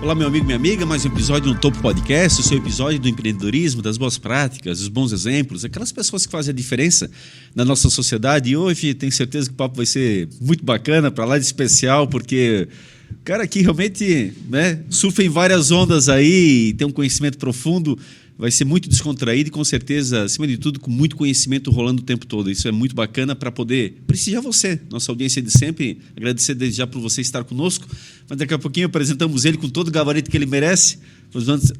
Olá, meu amigo, minha amiga, mais um episódio no Topo Podcast, o seu episódio do empreendedorismo, das boas práticas, dos bons exemplos, aquelas pessoas que fazem a diferença na nossa sociedade. E hoje tenho certeza que o papo vai ser muito bacana, para lá de especial, porque o cara aqui realmente, surfa em várias ondas aí, tem um conhecimento profundo, vai ser muito descontraído e com certeza, acima de tudo, com muito conhecimento rolando o tempo todo. Isso é muito bacana para poder prestigiar você, nossa audiência de sempre, agradecer desde já por você estar conosco, mas daqui a pouquinho apresentamos ele com todo o gabarito que ele merece.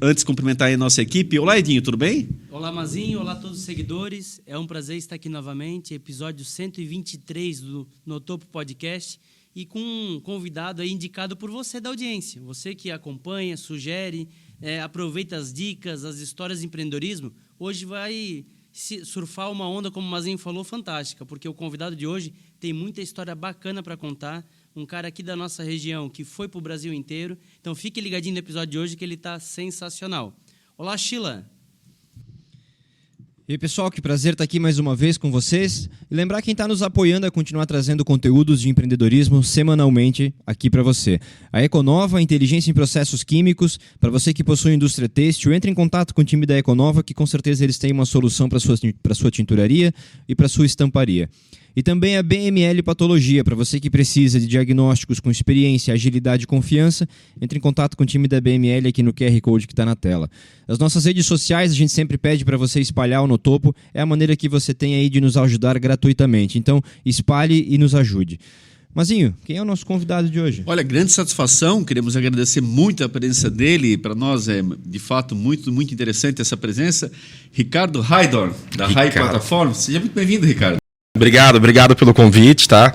Antes cumprimentar aí a nossa equipe. Olá, Edinho, tudo bem? Olá, Mazinho, olá a todos os seguidores, é um prazer estar aqui novamente, episódio 123 do No Topo Podcast, e com um convidado aí indicado por você da audiência, você que acompanha, sugere, aproveita as dicas, as histórias de empreendedorismo. Hoje vai surfar uma onda, como o Mazinho falou, fantástica, porque o convidado de hoje tem muita história bacana para contar, um cara aqui da nossa região que foi para o Brasil inteiro. Então fique ligadinho no episódio de hoje que ele está sensacional. Olá, Sheila. E aí, pessoal, que prazer estar aqui mais uma vez com vocês. E lembrar quem está nos apoiando a continuar trazendo conteúdos de empreendedorismo semanalmente aqui para você. A Econova, inteligência em processos químicos. Para você que possui indústria têxtil, entre em contato com o time da Econova, que com certeza eles têm uma solução para sua tinturaria e para sua estamparia. E também a BML Patologia, para você que precisa de diagnósticos com experiência, agilidade e confiança, entre em contato com o time da BML aqui no QR Code que está na tela. As nossas redes sociais, a gente sempre pede para você espalhar o No Topo, é a maneira que você tem aí de nos ajudar gratuitamente. Então, espalhe e nos ajude. Mazinho, quem é o nosso convidado de hoje? Olha, grande satisfação, queremos agradecer muito a presença dele, para nós é de fato muito interessante essa presença. Ricardo Raidor, da Rai Plataforma. Seja muito bem-vindo, Ricardo. Obrigado pelo convite, tá?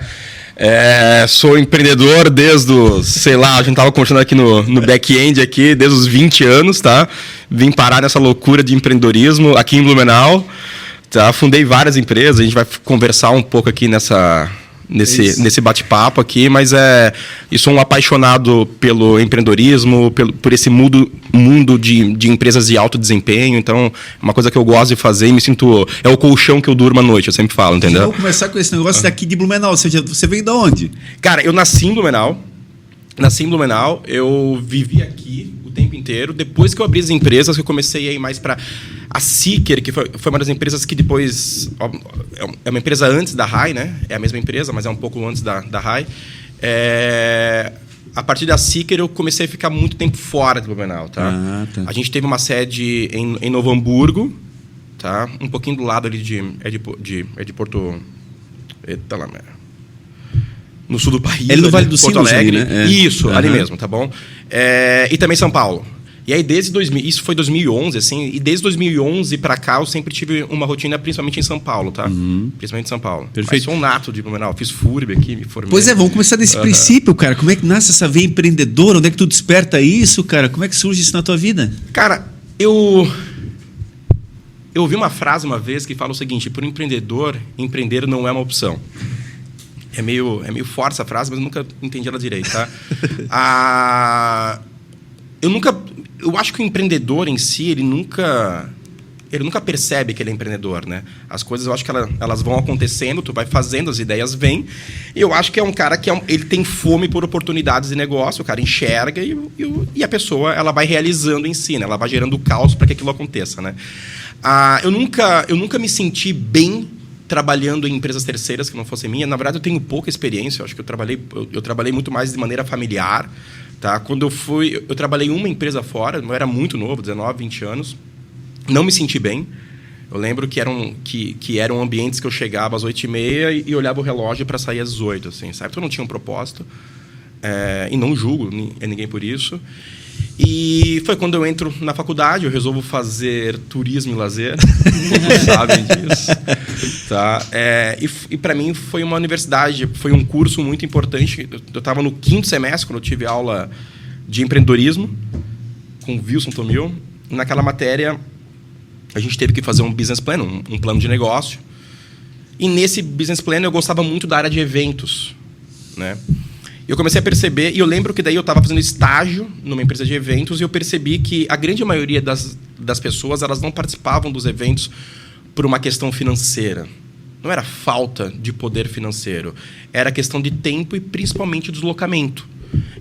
Sou empreendedor desde a gente estava conversando aqui no back-end aqui, desde os 20 anos, tá? Vim parar nessa loucura de empreendedorismo aqui em Blumenau, tá? Fundei várias empresas, a gente vai conversar um pouco aqui nesse bate-papo aqui, mas eu sou um apaixonado pelo empreendedorismo, por esse mundo de empresas de alto desempenho, então é uma coisa que eu gosto de fazer e me sinto... É o colchão que eu durmo à noite, eu sempre falo, entendeu? Vamos começar com esse negócio daqui de Blumenau, ou seja, você veio de onde? Cara, eu nasci em Blumenau, eu vivi aqui o tempo inteiro, depois que eu abri as empresas, que eu comecei a ir mais para... A Seeker, que foi uma das empresas que depois... É uma empresa antes da Rai, né? É a mesma empresa, mas é um pouco antes da Rai. A partir da Seeker, eu comecei a ficar muito tempo fora de Blumenau, tá? A gente teve uma sede em Novo Hamburgo, tá? Um pouquinho do lado ali de Porto... Eita lá, no sul do país. No Vale do Porto Alegre. Ali, né? Isso, ali mesmo, tá bom? E também São Paulo. E aí, isso foi 2011, assim, e desde 2011 para cá eu sempre tive uma rotina, principalmente em São Paulo, tá? Principalmente em São Paulo. Perfeito. Mas sou um nato de Blumenau, fiz FURB aqui, me formei. Pois vamos começar desse princípio, cara. Como é que nasce essa veia empreendedora? Onde é que tu desperta isso, cara? Como é que surge isso na tua vida? Cara, eu ouvi uma frase uma vez que fala o seguinte: para o empreendedor, empreender não é uma opção. É meio forte essa frase, mas eu nunca entendi ela direito, tá? Eu acho que o empreendedor em si, ele nunca percebe que ele é empreendedor, né? As coisas, eu acho que elas vão acontecendo, tu vai fazendo, as ideias vêm. E eu acho que é um cara que ele tem fome por oportunidades de negócio, o cara enxerga e a pessoa ela vai realizando em si, né? Ela vai gerando caos para que aquilo aconteça, né? Eu nunca me senti bem trabalhando em empresas terceiras que não fossem minha. Na verdade, eu tenho pouca experiência. Eu acho que eu trabalhei muito mais de maneira familiar. Tá? Quando eu trabalhei em uma empresa fora, eu era muito novo, 19, 20 anos. Não me senti bem. Eu lembro que eram ambientes que eu chegava às 8h30 e olhava o relógio para sair às 8h, assim, sabe? Então, eu não tinha um propósito. E não julgo ninguém por isso. E foi quando eu entro na faculdade, eu resolvo fazer turismo e lazer. Sabem disso. Tá? E para mim foi uma universidade, foi um curso muito importante. Eu estava no 5º semestre, quando eu tive aula de empreendedorismo com o Wilson Tomil. Naquela matéria, a gente teve que fazer um business plan, um plano de negócio. E nesse business plan eu gostava muito da área de eventos, né? Eu comecei a perceber, e eu lembro que daí eu estava fazendo estágio numa empresa de eventos e eu percebi que a grande maioria das pessoas elas não participavam dos eventos por uma questão financeira. Não era falta de poder financeiro, era questão de tempo e principalmente deslocamento.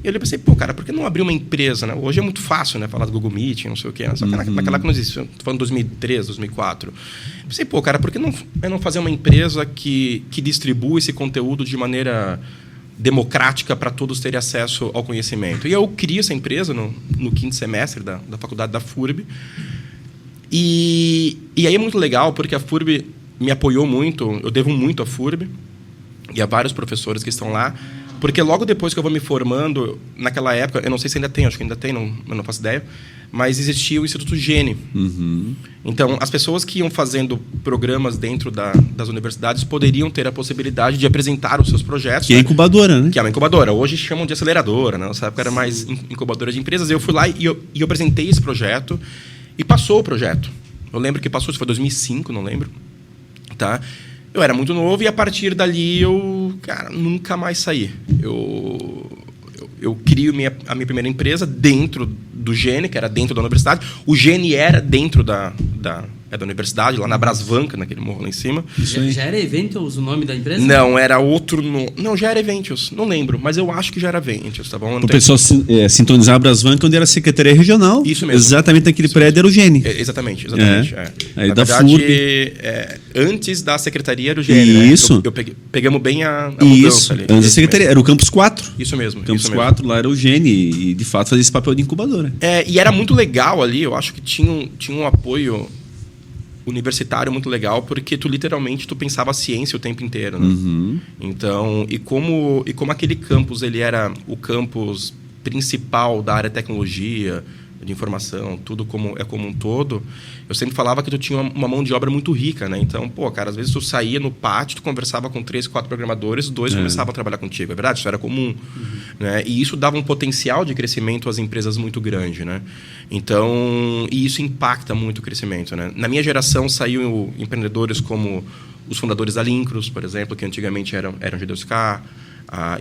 E eu pensei, pô, cara, por que não abrir uma empresa, né? Hoje é muito fácil, né? Falar do Google Meet, não sei o quê. Né? Só que naquela época não existia. Estou falando 2003, 2004. Eu pensei, pô, cara, por que não fazer uma empresa que distribua esse conteúdo de maneira democrática para todos terem acesso ao conhecimento? E eu criei essa empresa no 5º semestre da faculdade da FURB. E aí é muito legal, porque a FURB me apoiou muito, eu devo muito à FURB e a vários professores que estão lá, porque logo depois que eu vou me formando, naquela época, eu não sei se ainda tem, acho que ainda tem, eu não faço ideia, mas existia o Instituto Gene. Então, as pessoas que iam fazendo programas dentro das universidades poderiam ter a possibilidade de apresentar os seus projetos. Que é incubadora, né? Que é uma incubadora. Hoje chamam de aceleradora, né? Nessa época era mais incubadora de empresas. Eu fui lá e eu apresentei esse projeto e passou o projeto. Eu lembro que passou, isso foi 2005, não lembro. Tá? Eu era muito novo e a partir dali eu, cara, nunca mais saí. Eu crio a minha primeira empresa dentro do Gene, que era dentro da universidade. O Gene era dentro da universidade, lá na Brasvanca, naquele morro lá em cima. Já era Eventos o nome da empresa? Não, era outro... Não, já era Eventos, não lembro, mas eu acho que já era Eventos, tá bom? O pessoal sintonizar a Brasvanca, onde era a Secretaria Regional. Isso mesmo. Exatamente naquele prédio era o Gene. Exatamente. Aí Na da verdade, FURB. antes da Secretaria era o Gene, Isso. né? Pegamos bem a mudança ali. Antes da Secretaria. Era o Campus 4. Isso mesmo. Campus isso mesmo. 4, lá era o Gene. E, de fato, fazia esse papel de incubadora. E era muito legal ali, eu acho que tinha um apoio universitário muito legal, porque tu literalmente pensava a ciência o tempo inteiro, né? Então, e como aquele campus ele era o campus principal da área de tecnologia, de informação, tudo como um todo, eu sempre falava que tu tinha uma mão de obra muito rica, né? Então, pô, cara, às vezes tu saía no pátio, tu conversava com 3, 4 programadores, 2 começavam a trabalhar contigo, é verdade? Isso era comum, né? E isso dava um potencial de crescimento às empresas muito grande, né? Então, e isso impacta muito o crescimento, né? Na minha geração saiu empreendedores como os fundadores da Lincros, por exemplo, que antigamente eram GDSK,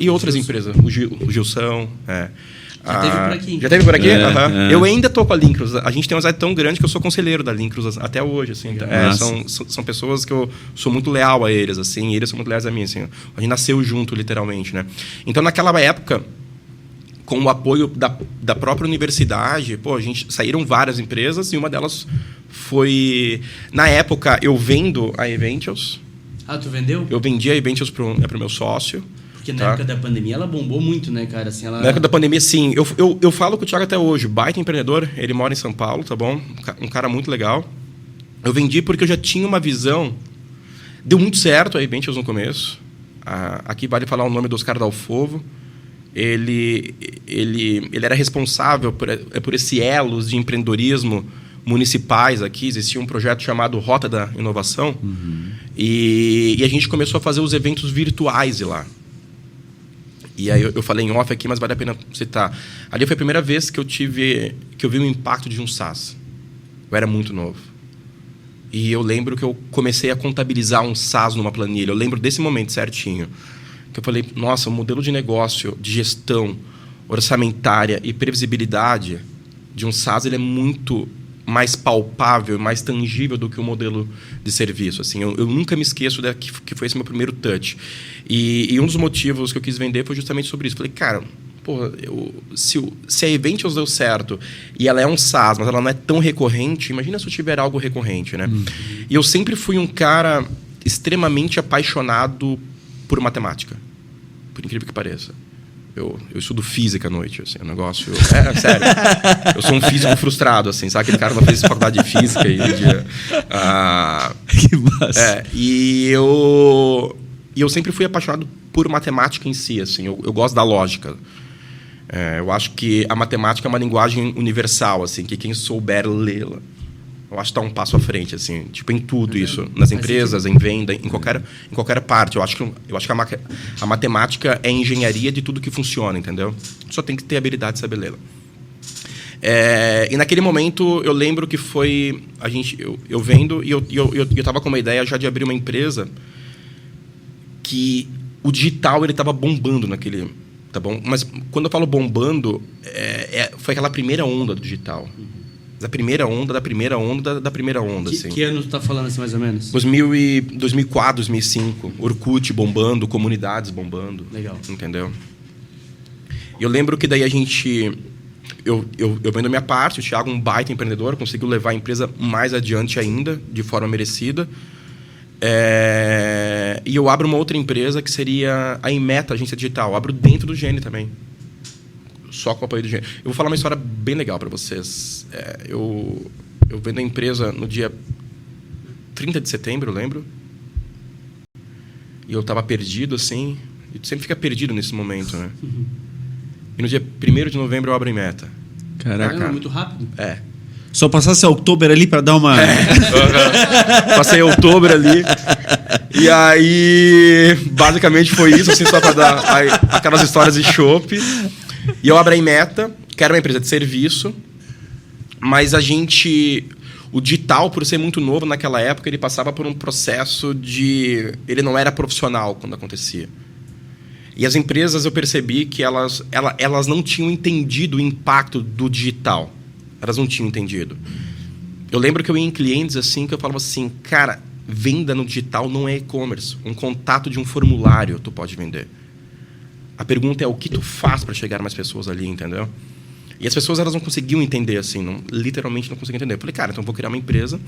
e outras empresas, o Gilson, Já teve por aqui. Já teve por aqui? Eu ainda estou com a Lincros. A gente tem uma amizade tão grande que eu sou conselheiro da Lincros até hoje. Assim. São pessoas que eu sou muito leal a eles, assim, e eles são muito leais a mim. Assim. A gente nasceu junto, literalmente. Né? Então, naquela época, com o apoio da própria universidade, a gente saíram várias empresas e uma delas foi... Na época, eu vendo a Eventials. Ah, tu vendeu? Eu vendi a Eventials para o meu sócio. Porque na época da pandemia ela bombou muito, né, cara? Assim, Na época da pandemia, sim. Eu falo com o Thiago até hoje. Baita empreendedor. Ele mora em São Paulo, tá bom? Um cara muito legal. Eu vendi porque eu já tinha uma visão. Deu muito certo a Eventials no começo. Aqui vale falar o nome do Oscar Dalfovo. Ele era responsável por esse elos de empreendedorismo municipais aqui. Existia um projeto chamado Rota da Inovação. E a gente começou a fazer os eventos virtuais de lá. E aí eu falei em off aqui, mas vale a pena citar. Ali foi a primeira vez que eu vi o impacto de um SaaS. Eu era muito novo. E eu lembro que eu comecei a contabilizar um SaaS numa planilha. Eu lembro desse momento certinho. Que eu falei, nossa, o modelo de negócio, de gestão orçamentária e previsibilidade de um SaaS ele é muito mais palpável, mais tangível do que o modelo de serviço. Assim, eu nunca me esqueço que foi esse meu primeiro touch. E um dos motivos que eu quis vender foi justamente sobre isso. Falei, cara, porra, se a Eventials deu certo e ela é um SaaS, mas ela não é tão recorrente, imagina se eu tiver algo recorrente, né? E eu sempre fui um cara extremamente apaixonado por matemática, por incrível que pareça. Eu estudo física à noite, assim, um negócio... sério. Eu sou um físico frustrado, assim, sabe? Aquele cara que não fez faculdade de física e Que massa. E eu sempre fui apaixonado por matemática em si, assim. Eu gosto da lógica. Eu acho que a matemática é uma linguagem universal, assim, que quem souber lê-la, eu acho que está um passo à frente, assim, tipo, em tudo isso. Nas empresas, em venda, em qualquer parte. Eu acho que a matemática é a engenharia de tudo que funciona, entendeu? Só tem que ter habilidade de saber lê-la. E naquele momento, eu lembro que foi... Eu vendo e eu estava com uma ideia já de abrir uma empresa que o digital ele estava bombando naquele... Tá bom? Mas quando eu falo bombando, foi aquela primeira onda do digital. Da primeira onda, da primeira onda, da primeira onda. Assim. Que ano tu tá falando assim, mais ou menos? 2004, 2005. Orkut bombando, comunidades bombando. Legal. Entendeu? Eu lembro que daí a gente... Eu vendo a minha parte, o Thiago, um baita empreendedor, conseguiu levar a empresa mais adiante ainda, de forma merecida. E eu abro uma outra empresa que seria a Inmeta, agência digital. Eu abro dentro do Gene também. Só com o apoio do Gene. Eu vou falar uma história bem legal para vocês. Eu vendo a empresa no dia 30 de setembro, eu lembro. E eu estava perdido, assim. E tu sempre fica perdido nesse momento, né? E no dia 1º de novembro eu abro a Inmeta. Caramba, muito rápido. Só passasse outubro ali para dar uma... Passei outubro ali. E aí, basicamente foi isso, assim, só para dar aquelas histórias de chopp. E eu abro a Inmeta, que era uma empresa de serviço, mas o digital, por ser muito novo naquela época, ele passava por um processo de... Ele não era profissional quando acontecia. E as empresas, eu percebi que elas não tinham entendido o impacto do digital. Elas não tinham entendido. Eu lembro que eu ia em clientes assim, que eu falava assim, cara, venda no digital não é e-commerce. Um contato de um formulário tu pode vender. A pergunta é o que tu faz para chegar mais pessoas ali, entendeu? E as pessoas, elas não conseguiam entender assim, literalmente não conseguiam entender. Eu falei, cara, então eu vou criar uma empresa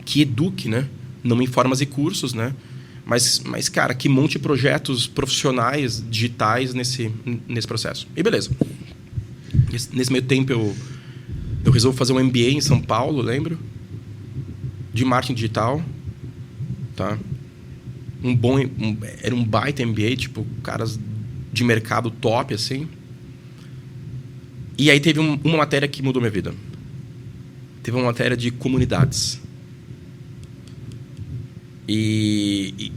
que eduque, né? Não em formas e cursos, né? Mas, cara, que monte projetos profissionais, digitais nesse processo. E beleza. Nesse meio tempo, eu resolvo fazer um MBA em São Paulo, lembro? De marketing digital. Tá? Era um baita MBA, tipo, caras de mercado top, assim. E aí teve uma matéria que mudou minha vida. Teve uma matéria de comunidades. E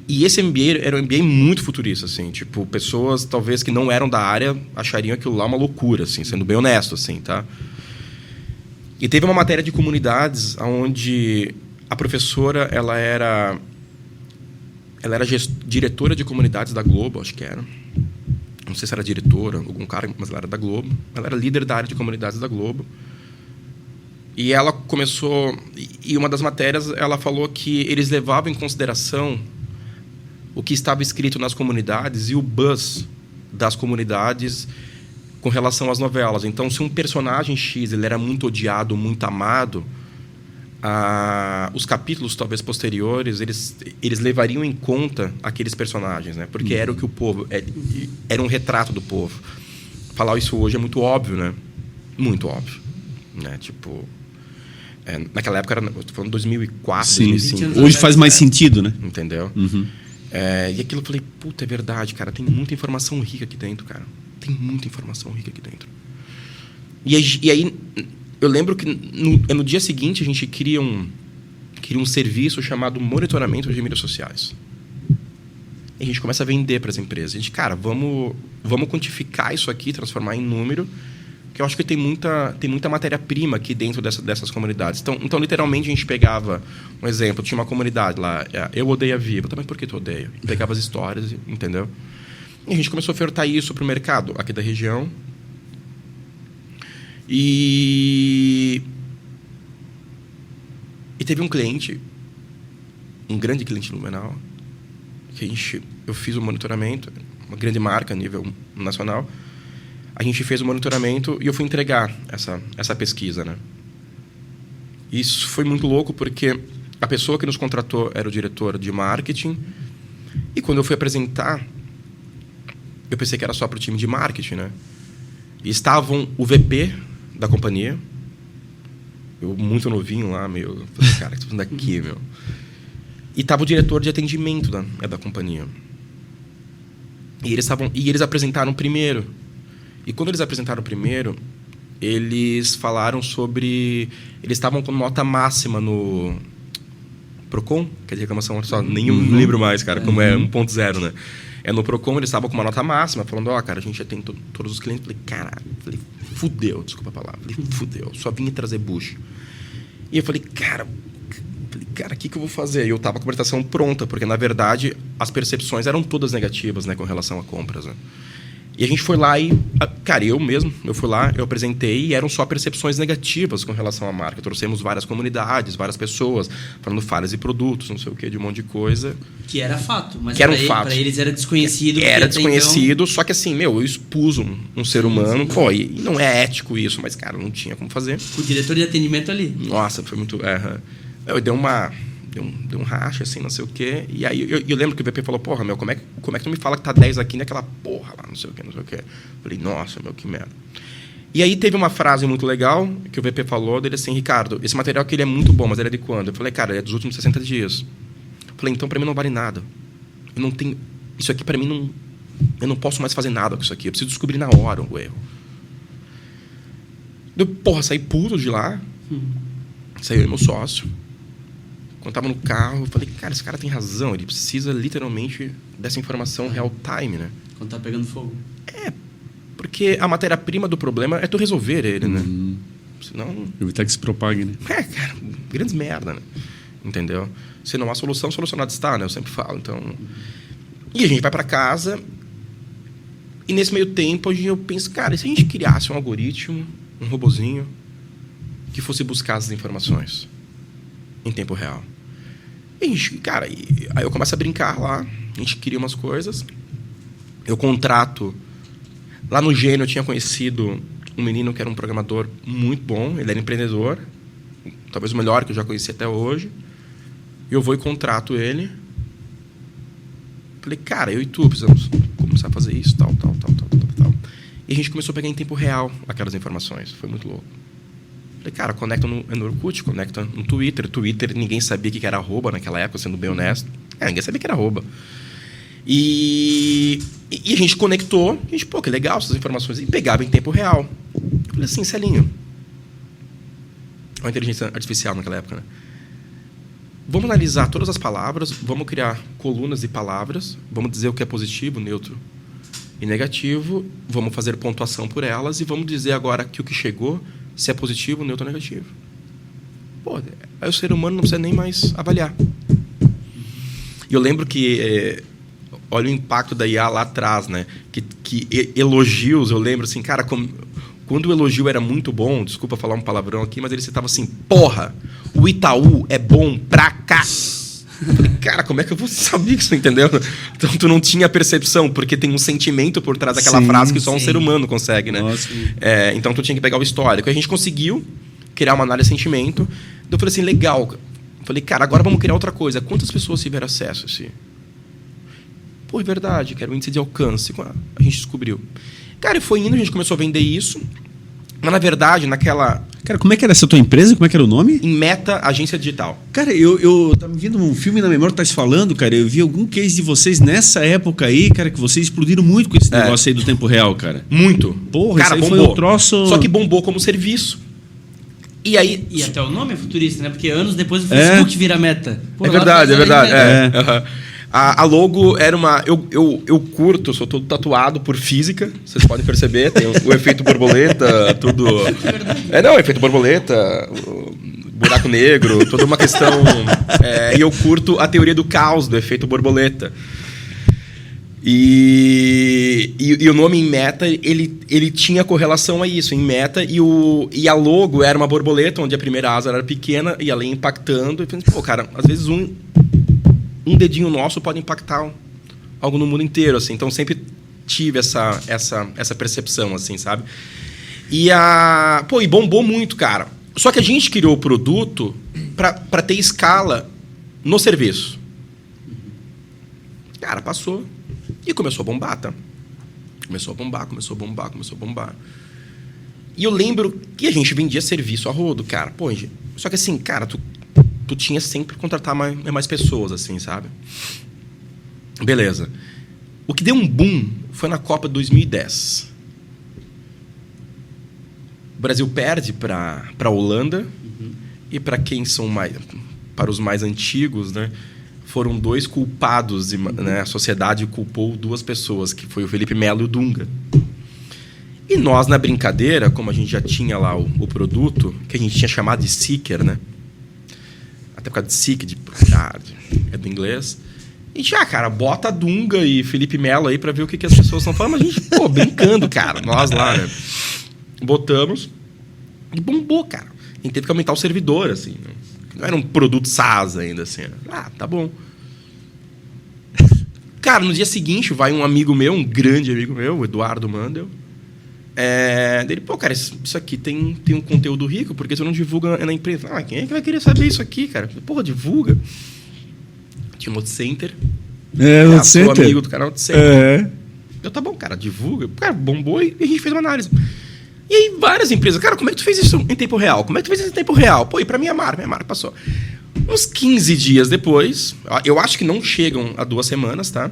esse MBA era um MBA muito futurista, assim. Tipo, pessoas, talvez, que não eram da área achariam aquilo lá uma loucura, assim, sendo bem honesto, assim, tá? E teve uma matéria de comunidades onde a professora, ela era diretora de comunidades da Globo, acho que era. Não sei se era diretora, algum cara, mas ela era da Globo. Ela era líder da área de comunidades da Globo. E ela começou... E uma das matérias, ela falou que eles levavam em consideração o que estava escrito nas comunidades e o buzz das comunidades com relação às novelas. Então, se um personagem X ele era muito odiado, muito amado, os capítulos, talvez, posteriores, eles levariam em conta aqueles personagens, né? Porque era o que o povo... Era um retrato do povo. Falar isso hoje é muito óbvio, né? Muito óbvio. Né? Tipo... naquela época, eu tô falando 2004, Sim. 2005. Hoje faz mais sentido, né? Entendeu? Uhum. E aquilo eu falei, puta, é verdade, cara. Tem muita informação rica aqui dentro, cara. Tem muita informação rica aqui dentro. E aí eu lembro que no dia seguinte a gente cria um serviço chamado monitoramento de mídias sociais. E a gente começa a vender para as empresas. A gente, cara, vamos quantificar isso aqui, transformar em número, que eu acho que tem muita matéria-prima aqui dentro dessas comunidades. Então, literalmente, a gente pegava um exemplo, tinha uma comunidade lá, eu odeio a Viva. Também por que tu odeia? Pegava as histórias, entendeu? E a gente começou a ofertar isso para o mercado aqui da região. E teve um cliente, um grande cliente no Blumenau, que eu fiz o monitoramento, uma grande marca a nível nacional. A gente fez o monitoramento e eu fui entregar essa pesquisa, né? Isso foi muito louco porque a pessoa que nos contratou era o diretor de marketing e quando eu fui apresentar, eu pensei que era só para o time de marketing, né? E estavam o VP da companhia, eu muito novinho lá, meu, falei, cara, o que tá fazendo aqui, meu? E estava o diretor de atendimento da companhia. E eles apresentaram primeiro. E quando eles apresentaram primeiro, eles falaram sobre... Eles estavam com nota máxima no Procon, que é de reclamação, só nem eu não lembro mais, cara, como é 1.0, né? No Procon, eles estavam com uma nota máxima, falando, cara, a gente já tem todos os clientes. Falei, caralho, fudeu, desculpa a palavra. Falei, fudeu, só vim trazer bucho. E eu falei, cara, o que eu vou fazer? E eu tava com a apresentação pronta, porque, na verdade, as percepções eram todas negativas, né, com relação a compras, né? E a gente foi lá e... Cara, eu fui lá, eu apresentei e eram só percepções negativas com relação à marca. Trouxemos várias comunidades, várias pessoas, falando falhas e produtos, não sei o quê, de um monte de coisa. Que era fato, mas que era para eles era desconhecido. Era desconhecido, só que assim, eu expus um ser humano. Pô, e não é ético isso, mas, cara, não tinha como fazer. O diretor de atendimento ali. Nossa, foi muito... Deu um racha, assim, não sei o quê. E aí eu lembro que o VP falou, porra, meu, como é que tu me fala que tá 10 aqui naquela porra lá, não sei o quê. Falei, nossa, meu, que merda. E aí teve uma frase muito legal que o VP falou dele assim, Ricardo, esse material aqui ele é muito bom, mas ele é de quando? Eu falei, cara, ele é dos últimos 60 dias. Eu falei, então pra mim não vale nada. Eu não tenho... Isso aqui pra mim não... Eu não posso mais fazer nada com isso aqui. Eu preciso descobrir na hora o erro. Eu, porra, saí puto de lá. Saiu eu e meu sócio. Quando tava no carro, eu falei, cara, esse cara tem razão. Ele precisa, literalmente, dessa informação real time, né? Quando tá pegando fogo. Porque a matéria-prima do problema é tu resolver ele, né? Senão... Evitar que se propague, né? Cara, grandes merda, né? Entendeu? Se não há solução, solucionada está, né? Eu sempre falo, então... E a gente vai para casa e nesse meio tempo eu penso, cara, e se a gente criasse um algoritmo, um robozinho que fosse buscar as informações em tempo real? E a gente, cara, aí eu começo a brincar lá, a gente cria umas coisas, eu contrato... Lá no Gênio eu tinha conhecido um menino que era um programador muito bom, ele era empreendedor, talvez o melhor que eu já conheci até hoje. Eu vou e contrato ele. Falei, cara, eu e tu precisamos começar a fazer isso, tal. E a gente começou a pegar em tempo real aquelas informações. Foi muito louco. Falei, cara, conecta no Orkut, conecta no Twitter. Twitter, ninguém sabia que era arroba naquela época, sendo bem honesto. Ninguém sabia que era arroba. E a gente conectou. A gente, pô, que legal essas informações. E pegava em tempo real. Eu falei assim, Celinho. Uma inteligência artificial naquela época, né? Vamos analisar todas as palavras, vamos criar colunas de palavras, vamos dizer o que é positivo, neutro e negativo, vamos fazer pontuação por elas e vamos dizer agora que o que chegou, se é positivo, neutro ou negativo. Pô, aí o ser humano não precisa nem mais avaliar. E eu lembro que... olha o impacto da IA lá atrás, né? Que elogios, eu lembro assim, cara, quando o elogio era muito bom, desculpa falar um palavrão aqui, mas ele citava assim, porra, o Itaú é bom pra cá. Eu falei, cara, como é que eu vou saber isso, entendeu? Então tu não tinha percepção, porque tem um sentimento por trás daquela frase que só um ser humano consegue, né? Então tu tinha que pegar o histórico. A gente conseguiu criar uma análise de sentimento. Então eu falei assim, legal. Eu falei, cara, agora vamos criar outra coisa. Quantas pessoas tiveram acesso a esse... Pô, é verdade, que era o índice de alcance. A gente descobriu. Cara, foi indo, a gente começou a vender isso. Mas, na verdade, naquela... Cara, como é que era essa tua empresa? Como é que era o nome? Em Meta, agência digital. Cara, eu tava vendo um filme na memória que tá se falando, cara. Eu vi algum case de vocês nessa época aí, cara, que vocês explodiram muito com esse negócio aí do tempo real, cara. Muito. Porra, cara, isso aí bombou. foi um troço... Só que bombou como serviço. E aí... E até o nome é futurista, né? Porque anos depois o Facebook vira Meta. Pô, é verdade. A logo era uma... Eu curto, sou todo tatuado por física, vocês podem perceber. Tem o efeito borboleta, tudo... o efeito borboleta, o buraco negro, toda uma questão... e eu curto a teoria do caos, do efeito borboleta. E o nome em Meta, ele tinha correlação a isso, em Meta, e a logo era uma borboleta, onde a primeira asa era pequena, e ela ia impactando. E pensei, pô, cara, às vezes um dedinho nosso pode impactar algo no mundo inteiro, assim. Então, sempre tive essa percepção, assim, sabe? E bombou muito, cara. Só que a gente criou o produto para ter escala no serviço. Cara, passou. E começou a bombar, tá? Começou a bombar. E eu lembro que a gente vendia serviço a rodo, cara. Pô, só que assim, cara, tu tinha sempre que contratar mais pessoas, assim, sabe? Beleza. O que deu um boom foi na Copa de 2010. O Brasil perde para a Holanda. E para quem são para os mais antigos, né? Foram dois culpados, né? A sociedade culpou duas pessoas, que foi o Felipe Melo e o Dunga. E nós, na brincadeira, como a gente já tinha lá o produto, que a gente tinha chamado de Seeker, né? Até por causa de Seek, é do inglês. A gente, cara, bota a Dunga e Felipe Melo aí pra ver o que as pessoas estão falando. Mas a gente, brincando, cara. Nós lá, né? Botamos e bombou, cara. A gente teve que aumentar o servidor, assim. Né? Não era um produto SaaS ainda, assim. Tá bom. Cara, no dia seguinte vai um amigo meu, um grande amigo meu, o Eduardo Mandel. Dele, cara, isso aqui tem um conteúdo rico, porque você não divulga na empresa. Quem é que vai querer saber isso aqui, cara? Divulga. Tinha um Notecenter. Sou amigo do canal Notecenter. Eu, tá bom, cara, divulga. Cara, bombou e a gente fez uma análise. E aí, várias empresas, cara, como é que tu fez isso em tempo real? Como é que tu fez isso em tempo real? E pra minha marca passou. Uns 15 dias depois, eu acho que não chegam a 2 semanas, tá?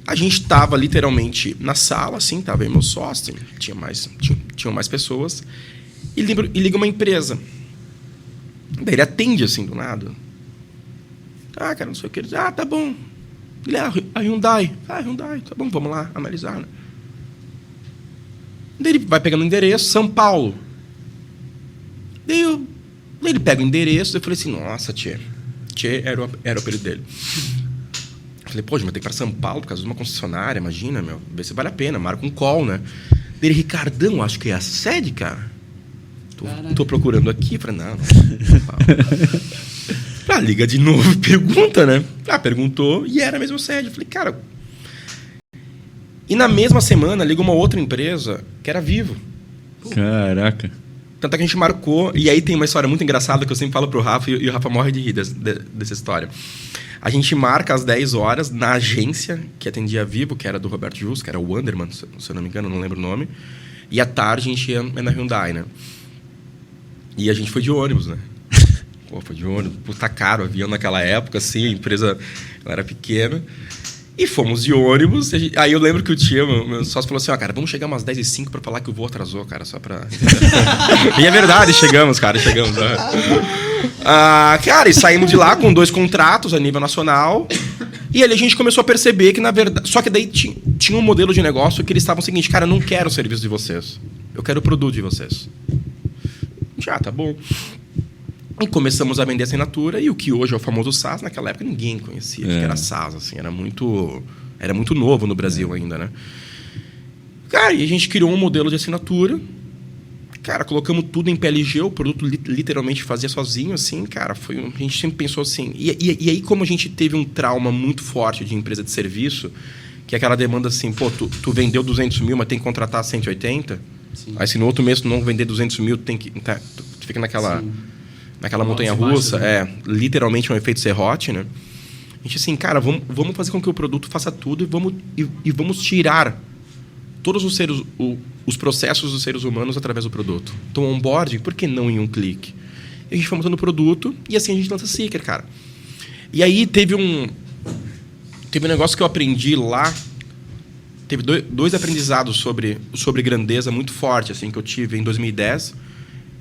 A gente tava literalmente na sala, assim, tava aí meu sócio, tinham mais pessoas, e liga uma empresa. Daí ele atende, assim, do nada. Cara, não sei o que. Tá bom. Ele a Hyundai. Hyundai, tá bom, vamos lá analisar, né? Daí ele vai pegando o endereço, São Paulo. Daí ele pega o endereço, eu falei assim, nossa, Tchê era o apelido dele. Eu falei, mas tem que ir para São Paulo por causa de uma concessionária, imagina, vê se vale a pena, marca um call, né? Daí ele, Ricardão, acho que é a sede, cara. Tô procurando aqui. Eu falei, não. Liga de novo, pergunta, né? Perguntou e era a mesma sede. Eu falei, cara... E na mesma semana, liga uma outra empresa que era Vivo. Caraca. Tanto é que a gente marcou... E aí tem uma história muito engraçada que eu sempre falo pro Rafa e o Rafa morre de rir dessa história. A gente marca às 10 horas na agência que atendia a Vivo, que era do Roberto Justo, que era o Wanderman, se eu não me engano, não lembro o nome. E à tarde a gente ia na Hyundai, né? E a gente foi de ônibus, né? Foi de ônibus. Tá caro o avião naquela época, assim, a empresa ela era pequena. E fomos de ônibus. Aí eu lembro que o tio, meu sócio, falou assim, cara, vamos chegar umas 10h05 pra falar que o voo atrasou, cara, só pra... E é verdade, chegamos. Né? Cara, e saímos de lá com 2 contratos a nível nacional. E ali a gente começou a perceber que, na verdade... Só que daí tinha um modelo de negócio que eles estavam o seguinte, cara, eu não quero o serviço de vocês. Eu quero o produto de vocês. Tá bom. E começamos a vender assinatura, e o que hoje é o famoso SaaS, naquela época ninguém conhecia que era SaaS, assim, era muito novo no Brasil ainda, né? Cara, e a gente criou um modelo de assinatura, cara, colocamos tudo em PLG, o produto literalmente fazia sozinho, assim, cara, a gente sempre pensou assim, e aí como a gente teve um trauma muito forte de empresa de serviço, que é aquela demanda assim, tu vendeu 200 mil, mas tem que contratar 180, sim. Aí se no outro mês tu não vender 200 mil, tu fica naquela montanha-russa, literalmente um efeito serrote, né? A gente assim, cara, vamos fazer com que o produto faça tudo e vamos tirar todos os processos dos seres humanos através do produto. Então, onboarding, por que não em um clique? E a gente foi montando o produto e assim a gente lança Seeker, cara. E aí teve um negócio que eu aprendi lá, teve 2 aprendizados sobre grandeza muito forte, assim, que eu tive em 2010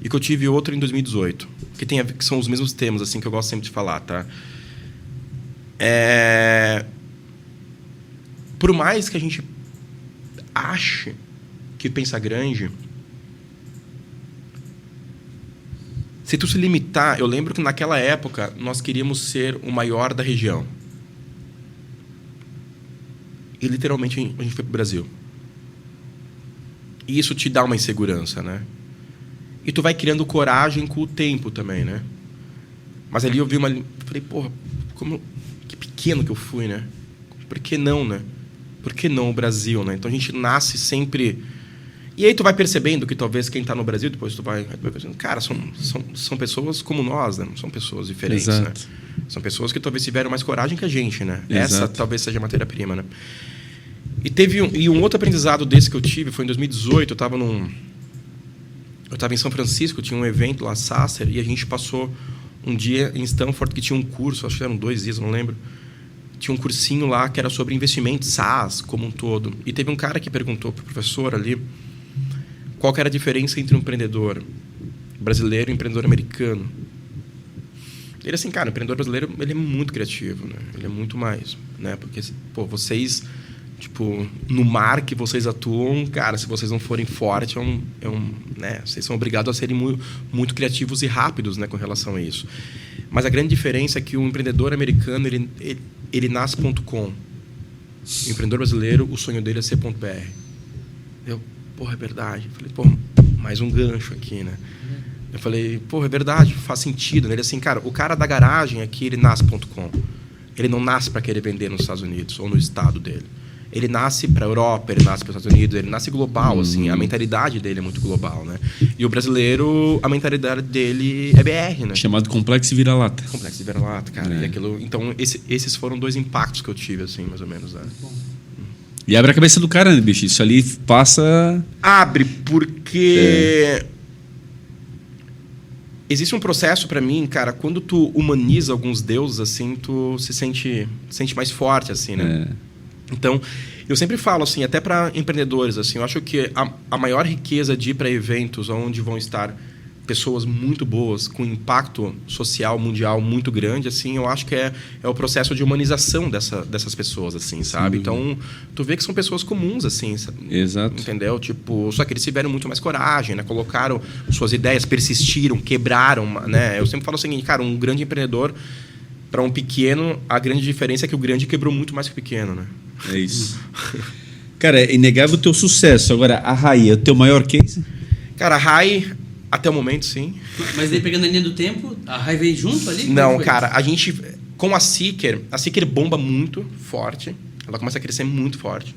e que eu tive outro em 2018. Que são os mesmos temas, assim, que eu gosto sempre de falar, tá? Por mais que a gente ache que pensa grande, se tu se limitar... Eu lembro que naquela época nós queríamos ser o maior da região. E literalmente a gente foi pro Brasil. E isso te dá uma insegurança, né? E tu vai criando coragem com o tempo também, né? Mas ali eu vi falei, que pequeno que eu fui, né? Por que não, né? Por que não o Brasil, né? Então a gente nasce sempre... E aí tu vai percebendo que talvez quem está no Brasil, depois tu vai pensando, cara, são pessoas como nós, né? Não são pessoas diferentes, exato, né? São pessoas que talvez tiveram mais coragem que a gente, né? Exato. Essa talvez seja a matéria-prima, né? E um outro aprendizado desse que eu tive foi em 2018, eu estava em São Francisco, tinha um evento lá, Sasser, e a gente passou um dia em Stanford que tinha um curso, acho que eram 2 dias, não lembro. Tinha um cursinho lá que era sobre investimentos, SaaS, como um todo. E teve um cara que perguntou para o professor ali qual que era a diferença entre um empreendedor brasileiro e um empreendedor americano. Ele assim, cara, o empreendedor brasileiro ele é muito criativo, né? Ele é muito mais, né? Porque, vocês... no mar que vocês atuam, cara, se vocês não forem fortes, né? Vocês são obrigados a serem muito criativos e rápidos, né, com relação a isso. Mas a grande diferença é que o empreendedor americano, ele nasce.com. O empreendedor brasileiro, o sonho dele é ser .br. Eu, porra, é verdade. Eu falei, pô, mais um gancho aqui, né? Eu falei, porra, é verdade, faz sentido, né? Ele assim, cara, o cara da garagem aqui, ele nasce.com. Ele não nasce para querer vender nos Estados Unidos ou no estado dele. Ele nasce para a Europa, ele nasce para os Estados Unidos, ele nasce global, assim, a mentalidade dele é muito global, né? E o brasileiro, a mentalidade dele é BR, né? Chamado complexo e vira-lata. Complexo e vira-lata, cara. E aquilo, então, esses foram 2 impactos que eu tive, assim, mais ou menos, né? E abre a cabeça do cara, né, bicho? Isso ali passa... Abre, porque... Existe um processo para mim, cara, quando tu humaniza alguns deuses, assim, tu se sente mais forte, assim, né? Então, eu sempre falo, assim, até para empreendedores, assim, eu acho que a maior riqueza de ir para eventos onde vão estar pessoas muito boas, com impacto social mundial muito grande, assim, eu acho que é o processo de humanização dessas pessoas, assim, sabe? Então, tu vê que são pessoas comuns, assim, exato. Entendeu? Tipo, só que eles tiveram muito mais coragem, né? Colocaram suas ideias, persistiram, quebraram, né? Eu sempre falo o seguinte, cara, um grande empreendedor, para um pequeno, a grande diferença é que o grande quebrou muito mais que o pequeno, né? É isso. Cara, é inegável o teu sucesso. Agora, a Rai é o teu maior case? Cara, a Rai... Até o momento, sim. Mas daí, pegando a linha do tempo, a Rai veio junto ali? Não, cara, a gente... Com a Seeker bomba muito forte. Ela começa a crescer muito forte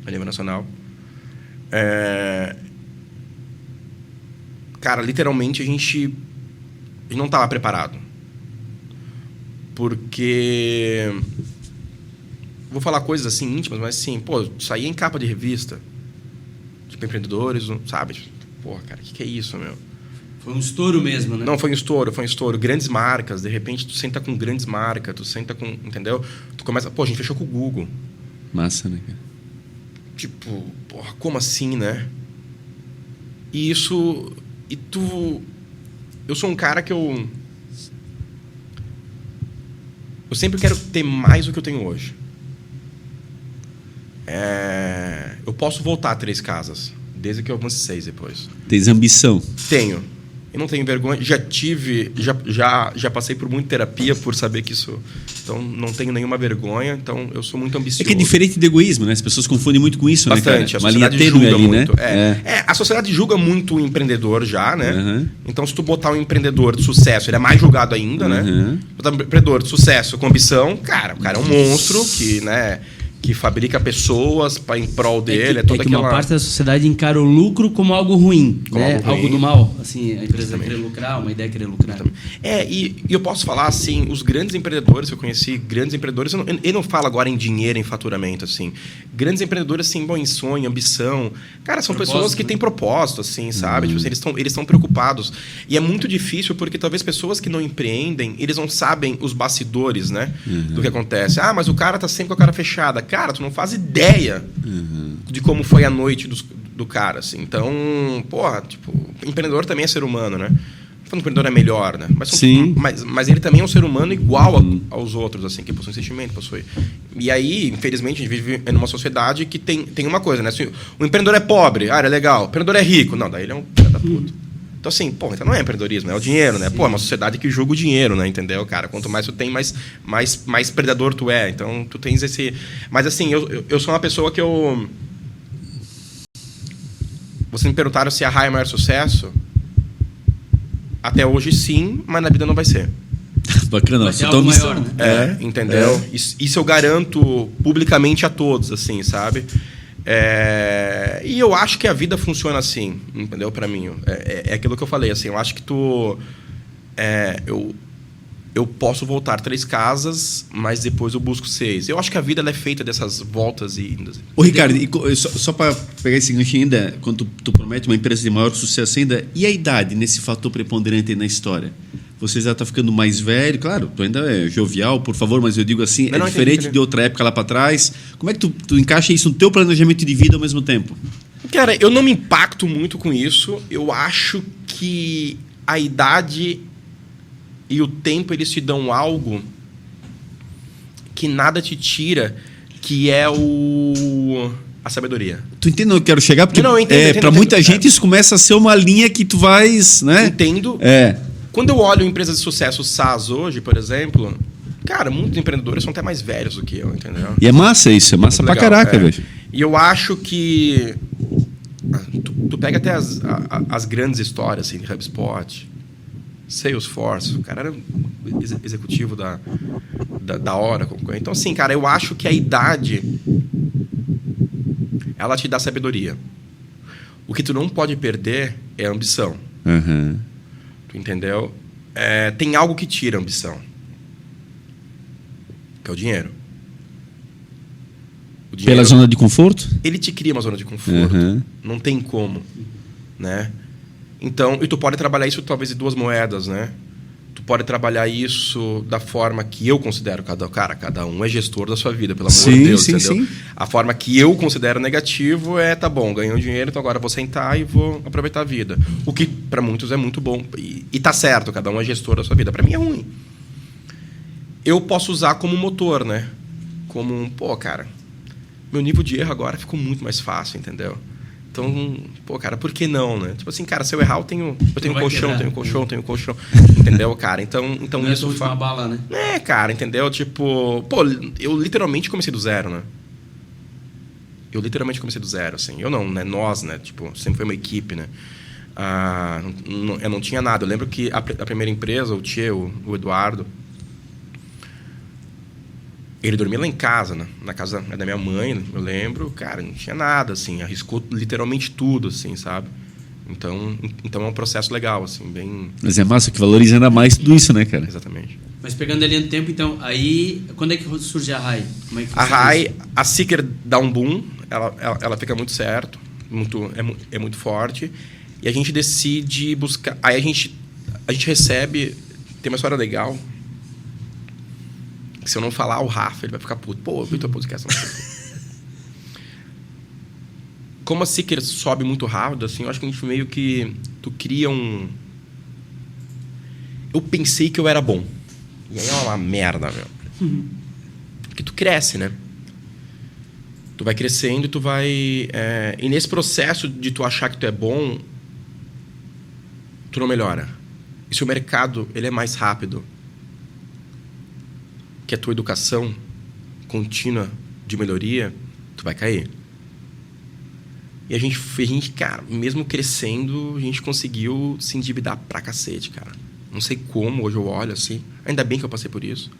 a nível nacional. Cara, literalmente, a gente não estava preparado. Porque... Vou falar coisas assim íntimas, mas assim, pô, saía em capa de revista. Tipo, empreendedores, sabe? Porra, cara, o que é isso, meu? Foi um estouro mesmo, né? Não, foi um estouro. Grandes marcas, de repente tu senta com grandes marcas, tu senta com... Entendeu? Tu começa... Pô, a gente fechou com o Google. Massa, né, cara? Tipo, porra, como assim, né? E isso... Eu sou um cara que eu sempre quero ter mais do que eu tenho hoje. Eu posso voltar a 3 casas, desde que eu avance 6 depois. Tens ambição? Tenho. Eu não tenho vergonha. Já passei por muita terapia por saber que isso... Então, não tenho nenhuma vergonha. Então, eu sou muito ambicioso. É que é diferente de egoísmo, né? As pessoas confundem muito com isso, bastante, né, cara? a sociedade julga muito. Né? A sociedade julga muito o empreendedor já, né? Uhum. Então, se tu botar um empreendedor de sucesso, ele é mais julgado ainda, né? Botar um empreendedor de sucesso com ambição, o cara é um monstro que, né... que fabrica pessoas em prol dele. Toda que uma parte da sociedade encara o lucro como algo ruim, como né? algo do mal. Assim, a empresa querer lucrar, uma ideia querer lucrar. E eu posso falar assim, os grandes empreendedores que eu conheci, eu não falo agora em dinheiro, em faturamento, assim. Grandes empreendedores, assim, bom, em sonho, ambição. Cara, são pessoas que têm propósito, assim, sabe? Tipo, assim, eles estão preocupados. E é muito difícil porque talvez pessoas que não empreendem, eles não sabem os bastidores, né? Do que acontece. Ah, mas o cara tá sempre com a cara fechada. Cara, tu não faz ideia de como foi a noite do cara, assim. Então, porra, tipo, empreendedor também é ser humano, né? O empreendedor é melhor, né? Mas ele também é um ser humano igual aos outros, assim, que possui sentimento, possui. E aí, infelizmente, a gente vive em uma sociedade que tem uma coisa, né? Assim, o empreendedor é pobre, é legal. O empreendedor é rico. Não, daí ele é um filho da puta. Então, assim, porra, então não é empreendedorismo, é o dinheiro, né? Pô, é uma sociedade que julga o dinheiro, né? Entendeu, cara? Quanto mais tu tem, mais predador tu é. Então, tu tens esse... Mas, assim, eu sou uma pessoa que eu... Vocês me perguntaram se a Rai é o maior sucesso. Até hoje, sim, mas na vida não vai ser. Bacana, vai ser algo maior, né? Entendeu? Isso eu garanto publicamente a todos, assim, sabe? E eu acho que a vida funciona assim, entendeu? Para mim é aquilo que eu falei, assim, eu acho que eu posso voltar 3 casas, mas depois eu busco 6. Eu acho que a vida ela é feita dessas voltas e indas. Ô, Ricardo, só para pegar esse gancho ainda, quando tu promete uma empresa de maior sucesso ainda, e a idade nesse fator preponderante aí na história? Você já está ficando mais velho, claro, tu ainda é jovial, por favor, mas eu digo assim, é diferente de outra época lá para trás. Como é que tu encaixa isso no teu planejamento de vida ao mesmo tempo? Cara, eu não me impacto muito com isso. Eu acho que a idade e o tempo, eles te dão algo que nada te tira, que é a sabedoria. Tu entende onde eu quero chegar? Porque eu entendo, para muita gente isso começa a ser uma linha que tu vais, né? Entendo. Quando eu olho empresas de sucesso SaaS hoje, por exemplo, Cara, muitos empreendedores são até mais velhos do que eu, entendeu? E é massa isso, é massa Muito pra legal, caraca, velho. E eu acho que... Tu pega até as grandes histórias, assim, de HubSpot, Salesforce, o cara era executivo da Oracle. Então, assim, cara, eu acho que a idade, ela te dá sabedoria. O que tu não pode perder é a ambição. Uhum. Tu entendeu? Tem algo que tira a ambição, que é o dinheiro. O dinheiro, Pela zona de conforto? ele te cria uma zona de conforto. Uhum. Não tem como, né? Então, e tu pode trabalhar isso talvez em duas moedas, né? Tu pode trabalhar isso da forma que eu considero cada um é gestor da sua vida, pelo amor de Deus, entendeu? Sim. A forma que eu considero negativo tá bom, ganhei um dinheiro, então agora vou sentar e vou aproveitar a vida. O que para muitos é muito bom e tá certo, cada um é gestor da sua vida. Para mim é ruim. Eu posso usar como motor, né? Como cara, meu nível de erro agora ficou muito mais fácil, entendeu? Então, cara, por que não, né? Tipo assim, cara, se eu errar, eu tenho colchão, entendeu, cara? Então não isso faz uma bala, né? cara, entendeu? Tipo, eu literalmente comecei do zero, né? Eu literalmente comecei do zero, assim. Eu não, né? Nós, né? Tipo, sempre foi uma equipe, né? Eu não tinha nada. Eu lembro que a primeira empresa, o Tchê, o Eduardo, ele dormia lá em casa, né? Na casa da minha mãe, eu lembro. Cara, não tinha nada, assim. Arriscou literalmente tudo, assim, sabe? Então é um processo legal, assim, bem... Mas é massa que valoriza ainda mais tudo isso, né, cara? Exatamente. Mas pegando ali no tempo, então, aí... Quando é que surge a RAI? Como é que a RAI, a Seeker dá um boom. Ela fica muito certo. É muito forte. E a gente decide buscar... Aí a gente recebe... Tem uma história legal... Se eu não falar, o Rafa, ele vai ficar puto. Pô, eu vi teu podcast. Como a Seeker sobe muito rápido, assim, eu acho que a gente meio que... Tu cria um... Eu pensei que eu era bom. E aí é uma merda, meu. Porque tu cresce, né? Tu vai crescendo e tu vai... E nesse processo de tu achar que tu é bom, tu não melhora. E se o mercado ele é mais rápido que a tua educação contínua de melhoria, tu vai cair. E a gente, cara, mesmo crescendo, a gente conseguiu se endividar pra cacete, cara. Não sei como, hoje eu olho assim. Ainda bem que eu passei por isso.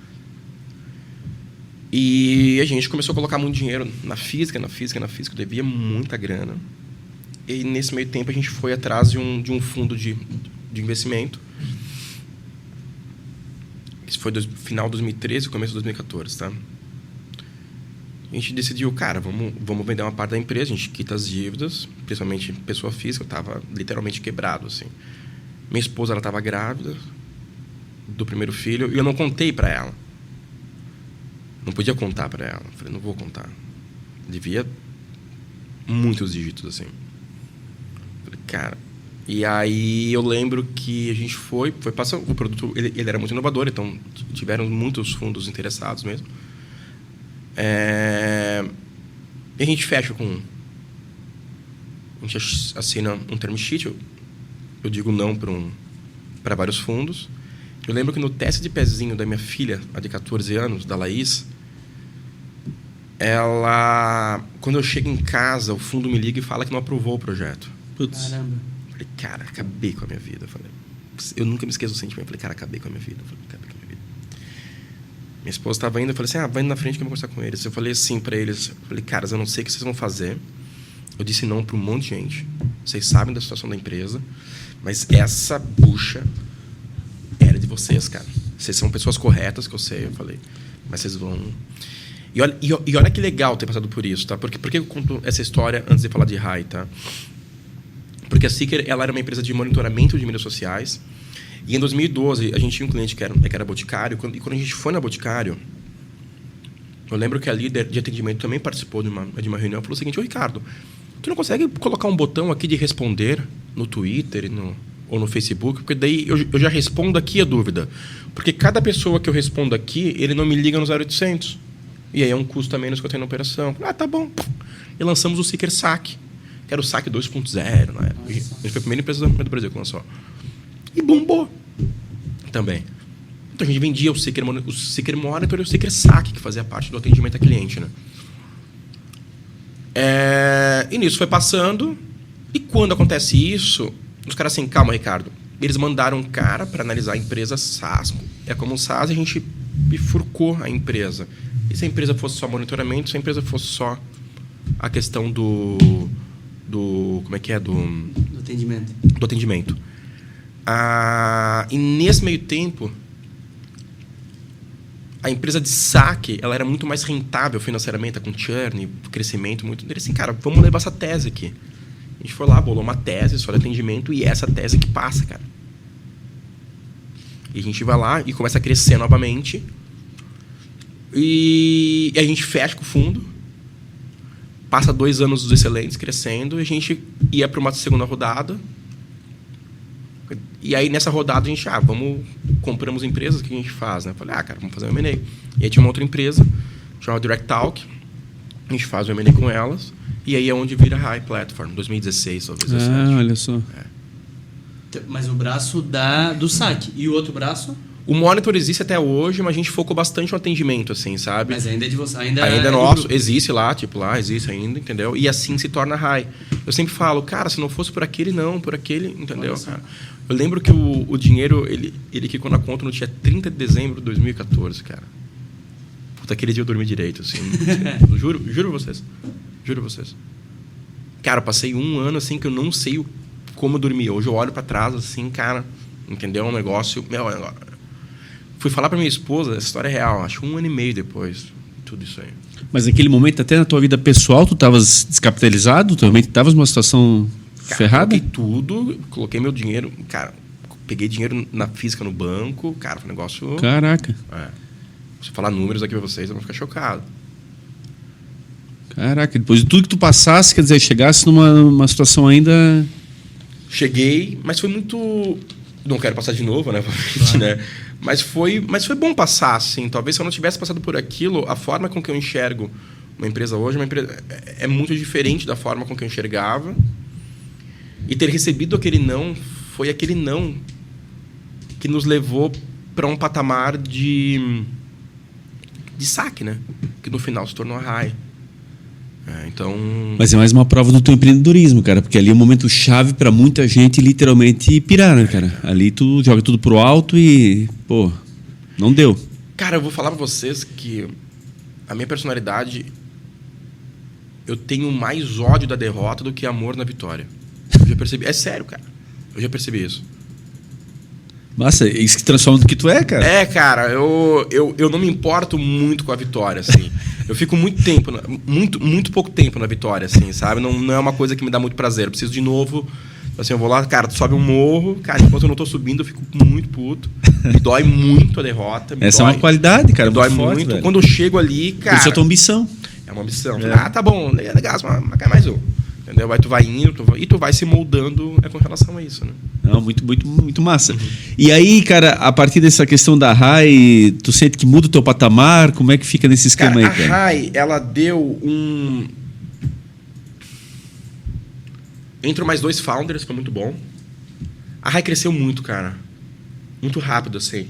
E a gente começou a colocar muito dinheiro na física. Eu devia muita grana. E nesse meio tempo a gente foi atrás de um fundo de investimento. Isso foi final de 2013 e começo de 2014, tá? A gente decidiu, cara, vamos vender uma parte da empresa, a gente quita as dívidas, principalmente pessoa física, eu estava literalmente quebrado, assim. Minha esposa, ela estava grávida do primeiro filho e eu não contei para ela. Não podia contar para ela. Falei, não vou contar. Devia muitos dígitos, assim. Falei, cara... E aí eu lembro que a gente foi passar o produto, ele era muito inovador, então tiveram muitos fundos interessados mesmo. E a gente fecha com... A gente assina um term sheet, eu digo não para vários fundos. Eu lembro que no teste de pezinho da minha filha, a de 14 anos, da Laís, quando eu chego em casa, o fundo me liga e fala que não aprovou o projeto. Putz. Caramba. Falei, cara, acabei com a minha vida. Eu nunca me esqueço do sentimento. Falei, cara, acabei com a minha vida. Minha esposa estava indo, eu falei assim, vai indo na frente que eu vou conversar com eles. Eu falei assim para eles, falei, caras, eu não sei o que vocês vão fazer. Eu disse não para um monte de gente. Vocês sabem da situação da empresa, mas essa bucha era de vocês, cara. Vocês são pessoas corretas, que eu sei, eu falei. Mas vocês vão... E olha que legal ter passado por isso, tá? Por que eu conto essa história antes de falar de RAI, tá? Porque a Seeker, ela era uma empresa de monitoramento de mídias sociais. E em 2012, a gente tinha um cliente que era Boticário. E quando a gente foi na Boticário, eu lembro que a líder de atendimento também participou de uma reunião. Falou o seguinte, Ricardo, tu não consegue colocar um botão aqui de responder no Twitter ou no Facebook? Porque daí eu já respondo aqui a dúvida. Porque cada pessoa que eu respondo aqui, ele não me liga no 0800. E aí é um custo a menos que eu tenho na operação. Tá bom. E lançamos o Seeker Saque. Que era o Saque 2.0, né? A gente foi a primeira empresa do Brasil que lançou. E bombou também. Então a gente vendia o Seeker Monitor e o Seeker Saque, que fazia parte do atendimento a cliente, né? E nisso foi passando. E quando acontece isso, os caras assim, calma, Ricardo. Eles mandaram um cara para analisar a empresa SaaS. É como um SaaS, a gente bifurcou a empresa. E se a empresa fosse só monitoramento, se a empresa fosse só a questão do como é que é? Do atendimento. Do atendimento. E nesse meio tempo, a empresa de saque, ela era muito mais rentável financeiramente, com churn, crescimento muito. Ele assim, cara, vamos levar essa tese aqui. A gente foi lá, bolou uma tese sobre atendimento e essa tese que passa, cara. E a gente vai lá e começa a crescer novamente. E a gente fecha com o fundo. Passa 2 anos excelentes, crescendo. E a gente ia para uma segunda rodada. E aí, nessa rodada, a gente... compramos empresas, o que a gente faz? Né? Eu falei, cara, vamos fazer um M&A. E aí tinha uma outra empresa, chamada Direct Talk. A gente faz o M&A com elas. E aí é onde vira High Platform, 2016 ou 2017. Olha só. Mas o braço do saque. E o outro braço? O Monitor existe até hoje, mas a gente focou bastante no atendimento, assim, sabe? Mas ainda é de você. Ainda é nosso. Existe lá, existe ainda, entendeu? E assim se torna High. Eu sempre falo, cara, se não fosse por aquele, não, por aquele, entendeu, cara? Eu lembro que o dinheiro, ele quicou na conta no dia 30 de dezembro de 2014, cara. Puta, aquele dia eu dormi direito, assim. Juro vocês. Cara, eu passei 1 ano, assim, que eu não sei como eu dormi. Hoje eu olho pra trás, assim, cara, entendeu? Um negócio... Fui falar pra minha esposa, essa história é real, acho 1 ano e meio depois, tudo isso aí. Mas naquele momento, até na tua vida pessoal, tu estavas descapitalizado? Tu realmente estavas numa situação ferrada? Coloquei tudo, coloquei meu dinheiro... Cara, peguei dinheiro na física no banco, cara, foi um negócio... Caraca. Se eu falar números aqui pra vocês, eu vou ficar chocado. Caraca, depois de tudo que tu passasse, quer dizer, chegasse numa situação ainda... Cheguei, mas foi muito... Não quero passar de novo, né? Claro. Né? Mas foi bom passar, assim. Talvez se eu não tivesse passado por aquilo, a forma com que eu enxergo uma empresa hoje é muito diferente da forma com que eu enxergava. E ter recebido aquele não, foi aquele não que nos levou para um patamar de saque, né? Que no final se tornou a High. Então... Mas é mais uma prova do teu empreendedorismo, cara, porque ali é um momento chave para muita gente literalmente pirar, né, cara? Ali tu joga tudo pro alto e, pô, não deu. Cara, eu vou falar pra vocês que a minha personalidade, eu tenho mais ódio da derrota do que amor na vitória. Eu já percebi. É sério, cara. Eu já percebi isso. Massa, é isso que transforma no que tu é, cara? Cara, eu não me importo muito com a vitória, assim. Eu fico muito pouco tempo na vitória, assim, sabe? Não é uma coisa que me dá muito prazer. Eu preciso de novo, assim, eu vou lá, cara, tu sobe um morro, cara, enquanto eu não tô subindo, eu fico muito puto. Me dói muito a derrota. Essa é uma qualidade, cara. Me dói muito. Velho. Quando eu chego ali, cara... Isso é a tua ambição. É uma ambição. Tá bom, legal, mas quer mais um. Entendeu? Aí tu vai indo, tu vai se moldando com relação a isso, né? Não, muito massa. Uhum. E aí, cara, a partir dessa questão da High, tu sente que muda o teu patamar? Como é que fica nesse esquema aí, cara? A High, ela deu Entrou mais 2 founders, foi muito bom. A High cresceu muito, cara. Muito rápido, assim.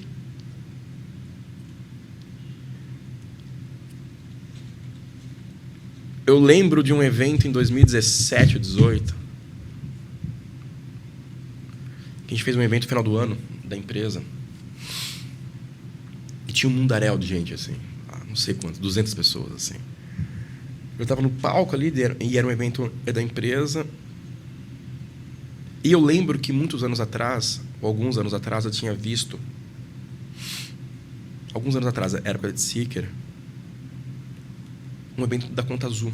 Eu lembro de um evento em 2017 ou 2018. Que a gente fez um evento no final do ano da empresa. E tinha um mundaréu de gente, assim. Não sei quantos, 200 pessoas, assim. Eu estava no palco ali e era um evento da empresa. E eu lembro que muitos anos atrás, ou alguns anos atrás, eu tinha visto... Alguns anos atrás, era época de Seeker, um evento da Conta Azul.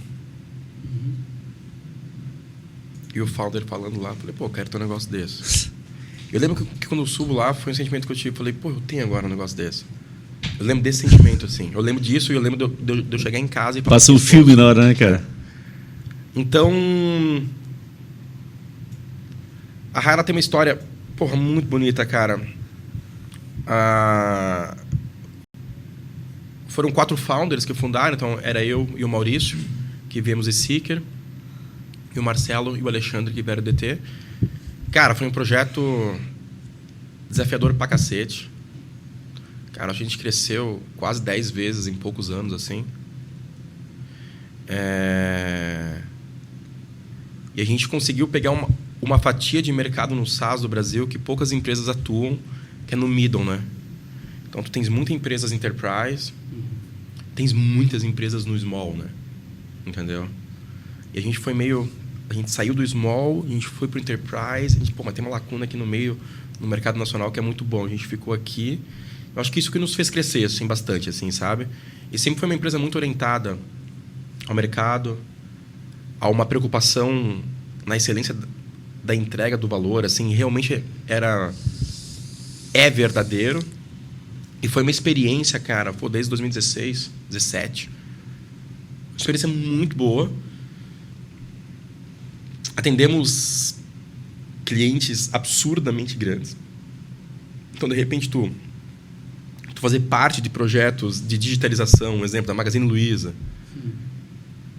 E o founder falando lá, falei, pô, eu quero ter um negócio desse. Eu lembro que quando eu subo lá, foi um sentimento que eu tive. Falei, pô, eu tenho agora um negócio desse. Eu lembro desse sentimento, assim. Eu lembro disso e eu lembro de eu chegar em casa e... Passa um filme na hora, né, cara? Então... A High tem uma história, porra, muito bonita, cara. Foram 4 founders que fundaram, então era eu e o Maurício, que viemos de Seeker, e o Marcelo e o Alexandre, que vieram do DT. Cara, foi um projeto desafiador pra cacete. Cara, a gente cresceu quase 10 vezes em poucos anos, assim. E a gente conseguiu pegar uma fatia de mercado no SaaS do Brasil que poucas empresas atuam, que é no middle, né? Então, tu tens muitas empresas enterprise, tens muitas empresas no small, né? Entendeu? E a gente foi meio... A gente saiu do small, a gente foi pro enterprise, a gente, mas tem uma lacuna aqui no meio, no mercado nacional, que é muito bom. A gente ficou aqui. Eu acho que isso que nos fez crescer, assim, bastante, assim, sabe? E sempre foi uma empresa muito orientada ao mercado, a uma preocupação na excelência da entrega do valor, assim, realmente é verdadeiro. E foi uma experiência, cara, desde 2016, 2017. Uma experiência muito boa. Atendemos clientes absurdamente grandes. Então, de repente, tu fazer parte de projetos de digitalização, um exemplo da Magazine Luiza,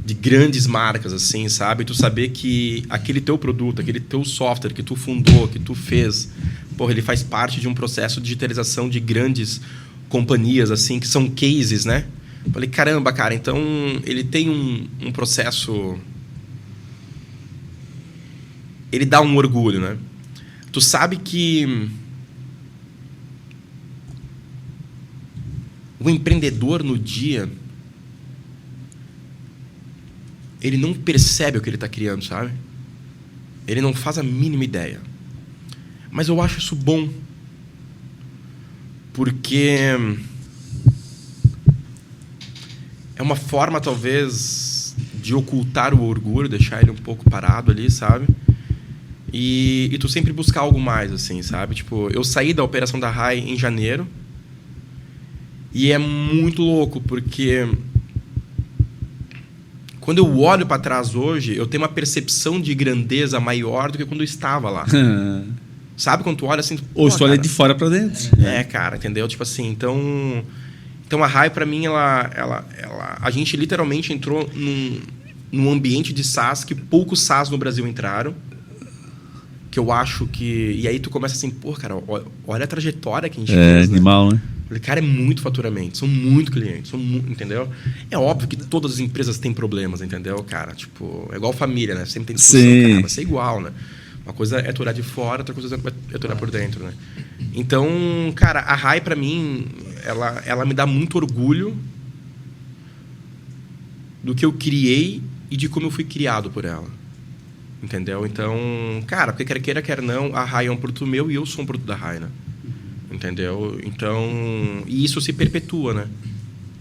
de grandes marcas, assim, sabe? Tu saber que aquele teu produto, aquele teu software que tu fundou, que tu fez, ele faz parte de um processo de digitalização de grandes companhias, assim, que são cases, né? Falei, caramba, cara, então ele tem um processo... Ele dá um orgulho, né? Tu sabe que o empreendedor no dia, ele não percebe o que ele está criando, sabe? Ele não faz a mínima ideia. Mas eu acho isso bom. Porque é uma forma, talvez, de ocultar o orgulho, deixar ele um pouco parado ali, sabe? E tu sempre buscar algo mais, assim, sabe? Tipo, eu saí da operação da RAI em janeiro e é muito louco, porque quando eu olho para trás hoje, eu tenho uma percepção de grandeza maior do que quando eu estava lá. Sabe? Quando tu olha assim... Ou tu olha de fora para dentro. Cara, entendeu? Tipo assim, então a RAI, para mim, a gente literalmente entrou num ambiente de SaaS que poucos SaaS no Brasil entraram. Que eu acho que... E aí tu começa assim, cara, olha a trajetória que a gente fez, né? Animal, né? Falei, cara, é muito faturamento, são muito clientes, entendeu? É óbvio que todas as empresas têm problemas, entendeu, cara? Tipo, é igual família, né? Sempre tem discussão, cara, vai ser igual, né? Uma coisa é tu olhar de fora, outra coisa é tu olhar por dentro, né? Então, cara, a RAI, pra mim, ela me dá muito orgulho do que eu criei e de como eu fui criado por ela. Entendeu? Então, cara, porque quer queira, quer não, a RAI é um produto meu e eu sou um produto da RAI, né? Entendeu? Então, e isso se perpetua, né?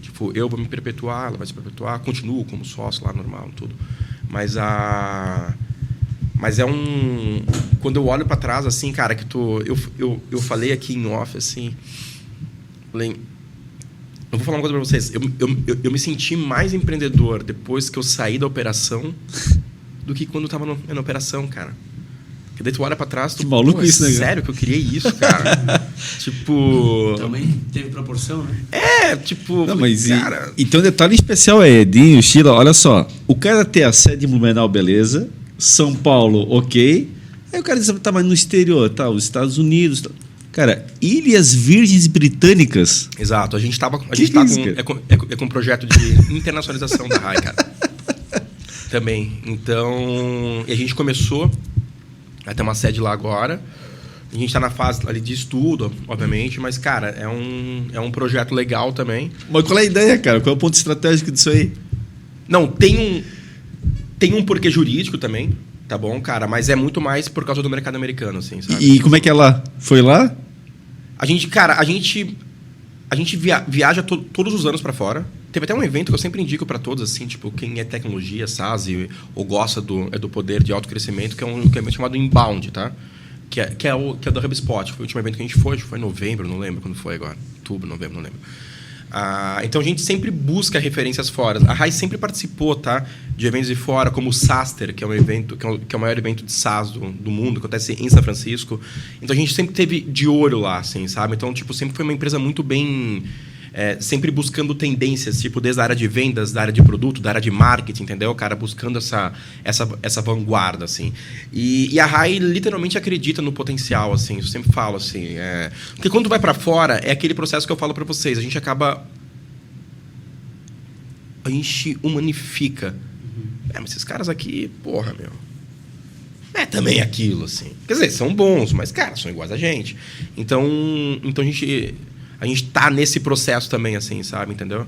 Tipo, eu vou me perpetuar, ela vai se perpetuar, continuo como sócio lá, normal, tudo. Mas é um... Quando eu olho para trás, assim, cara, que eu falei aqui em off, assim... Eu vou falar uma coisa para vocês. Eu me senti mais empreendedor depois que eu saí da operação do que quando eu tava na operação, cara. Porque daí tu olha pra trás, tu... maluco isso, né? Sério que eu criei isso, cara? Tipo... Também teve proporção, né? Tipo... Não, mas cara... Então, um detalhe especial é, Edinho, Sheila, olha só. O cara ter a sede em Blumenau, beleza. São Paulo, ok. Aí o cara diz, tá, mas no exterior, tá? Os Estados Unidos... Tá. Cara, Ilhas Virgens Britânicas... Exato. A gente tá com um projeto de internacionalização da RAI, cara. Também. Então... E a gente começou... Vai ter uma sede lá agora. A gente está na fase ali de estudo, obviamente, mas, cara, é um projeto legal também. Mas qual é a ideia, cara? Qual é o ponto estratégico disso aí? Não, tem um porquê jurídico também, tá bom, cara? Mas é muito mais por causa do mercado americano, assim, sabe? E como é que é lá? Foi lá? A gente viaja todos os anos para fora. Teve até um evento que eu sempre indico para todos, assim, tipo, quem é tecnologia, SaaS, ou gosta do poder de autocrescimento, que é um evento chamado Inbound, tá? Que é o da HubSpot. Foi o último evento que a gente foi em novembro, não lembro quando foi agora. Outubro, novembro, não lembro. Então a gente sempre busca referências fora. A RAI sempre participou, tá? De eventos de fora, como o SaaSter, que é um evento, que é o maior evento de SaaS do mundo, que acontece em São Francisco. Então a gente sempre teve de olho lá, assim, sabe? Então, tipo, sempre foi uma empresa muito bem sempre buscando tendências, tipo, desde a área de vendas, da área de produto, da área de marketing, entendeu? Cara, buscando essa vanguarda, assim. E a RAI literalmente acredita no potencial, assim, eu sempre falo, assim. Porque quando tu vai para fora, é aquele processo que eu falo para vocês, a gente humanifica. Mas esses caras aqui, porra, meu... também aquilo, assim. Quer dizer, são bons, mas, cara, são iguais a gente. Então a gente tá nesse processo também, assim, sabe? Entendeu?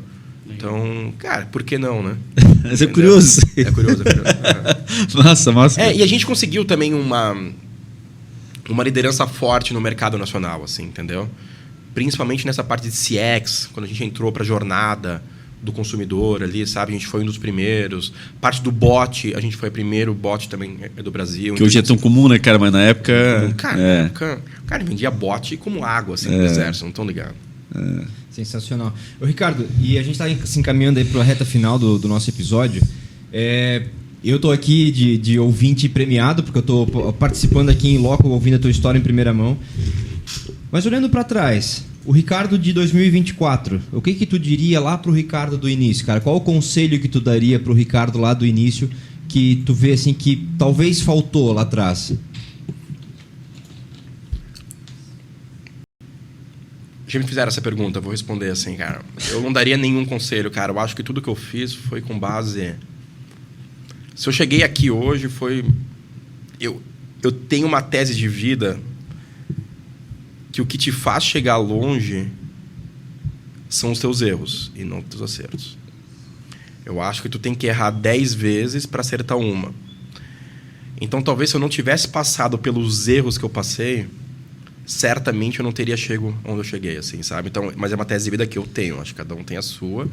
Então, cara, por que não, né? Mas é curioso. É curioso. Massa. E a gente conseguiu também uma liderança forte no mercado nacional, assim, entendeu? Principalmente nessa parte de CX, quando a gente entrou pra jornada do consumidor ali, sabe? A gente foi um dos primeiros. Parte do bot, a gente foi o primeiro bot também do Brasil. Que hoje é tão comum, né, cara? Mas na época... Cara, vendia bot como água, assim, no deserto, não estão ligados. Sensacional. Ô, Ricardo, e a gente está se encaminhando aí para a reta final do nosso episódio. Eu estou aqui de ouvinte premiado, porque eu estou participando aqui em loco, ouvindo a tua história em primeira mão. Mas olhando para trás... O Ricardo de 2024, o que tu diria lá pro Ricardo do início, cara? Qual o conselho que tu daria pro Ricardo lá do início que tu vê assim que talvez faltou lá atrás? Já me fizeram essa pergunta, eu vou responder assim, cara. Eu não daria nenhum conselho, cara. Eu acho que tudo que eu fiz foi com base... Se eu cheguei aqui hoje, foi... Eu tenho uma tese de vida... que o que te faz chegar longe são os teus erros e não os teus acertos. Eu acho que tu tem que errar 10 vezes para acertar uma. Então, talvez se eu não tivesse passado pelos erros que eu passei, certamente eu não teria chegado onde eu cheguei, assim, sabe? Então, mas é uma tese de vida que eu tenho. Acho que cada um tem a sua,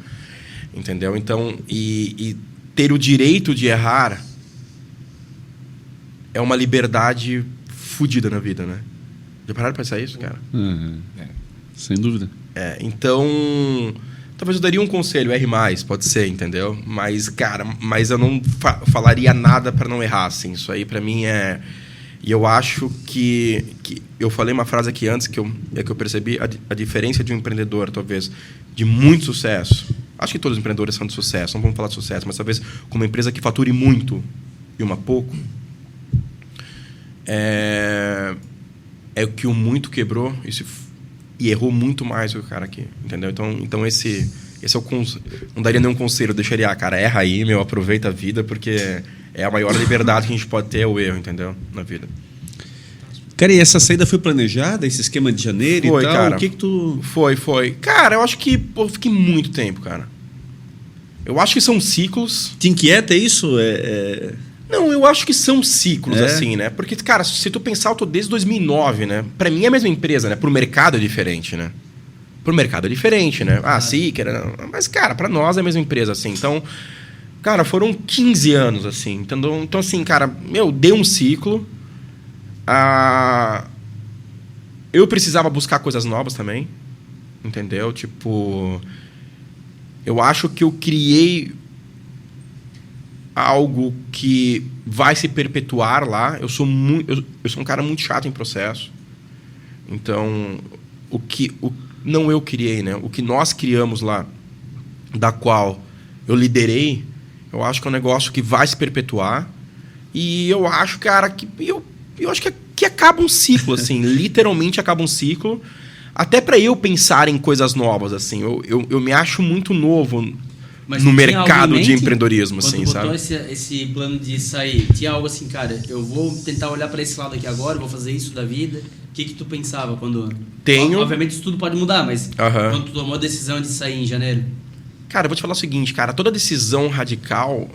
entendeu? Então, e ter o direito de errar é uma liberdade fodida na vida, né? Já pararam pra pensar isso, cara? Sem dúvida. Então, talvez eu daria um conselho, erre mais, pode ser, entendeu? Mas, cara, eu não falaria nada para não errar, assim. Isso aí, para mim, é... E eu acho que eu falei uma frase aqui antes que eu percebi a diferença de um empreendedor, talvez, de muito sucesso. Acho que todos os empreendedores são de sucesso, não vamos falar de sucesso, mas talvez com uma empresa que fature muito e uma pouco. É o que o muito quebrou e errou muito mais do que o cara aqui, entendeu? Então esse é o conselho. Não daria nenhum conselho, eu deixaria, cara, erra aí, meu, aproveita a vida, porque é a maior liberdade que a gente pode ter, é o erro, entendeu? Na vida. Cara, e essa saída foi planejada, esse esquema de janeiro foi, e tal? Cara, o que tu... Foi. Cara, eu acho que eu fiquei muito tempo, cara. Eu acho que são ciclos. Te inquieta isso? Não, eu acho que são ciclos, assim, né? Porque, cara, se tu pensar, eu tô desde 2009, né? Pra mim é a mesma empresa, né? Pro mercado é diferente, né? Pro mercado é diferente, né? Sim, mas, cara, pra nós é a mesma empresa, assim. Então, cara, foram 15 anos, assim. Entendeu? Então, assim, cara, deu um ciclo. Eu precisava buscar coisas novas também, entendeu? Tipo, eu acho que eu criei algo que vai se perpetuar lá. Eu sou um cara muito chato em processo. Então, não eu criei, né? O que nós criamos lá, da qual eu liderei, eu acho que é um negócio que vai se perpetuar. E eu acho, cara, que eu acho que acaba um ciclo, assim. Literalmente acaba um ciclo. Até para eu pensar em coisas novas, assim. Eu me acho muito novo... Mas no mercado de empreendedorismo, assim, sabe? Quando botou esse plano de sair, tinha algo assim, cara, eu vou tentar olhar para esse lado aqui agora, vou fazer isso da vida. O que tu pensava quando... Obviamente isso tudo pode mudar, mas quando tu tomou a decisão de sair em janeiro? Cara, eu vou te falar o seguinte, cara, toda decisão radical,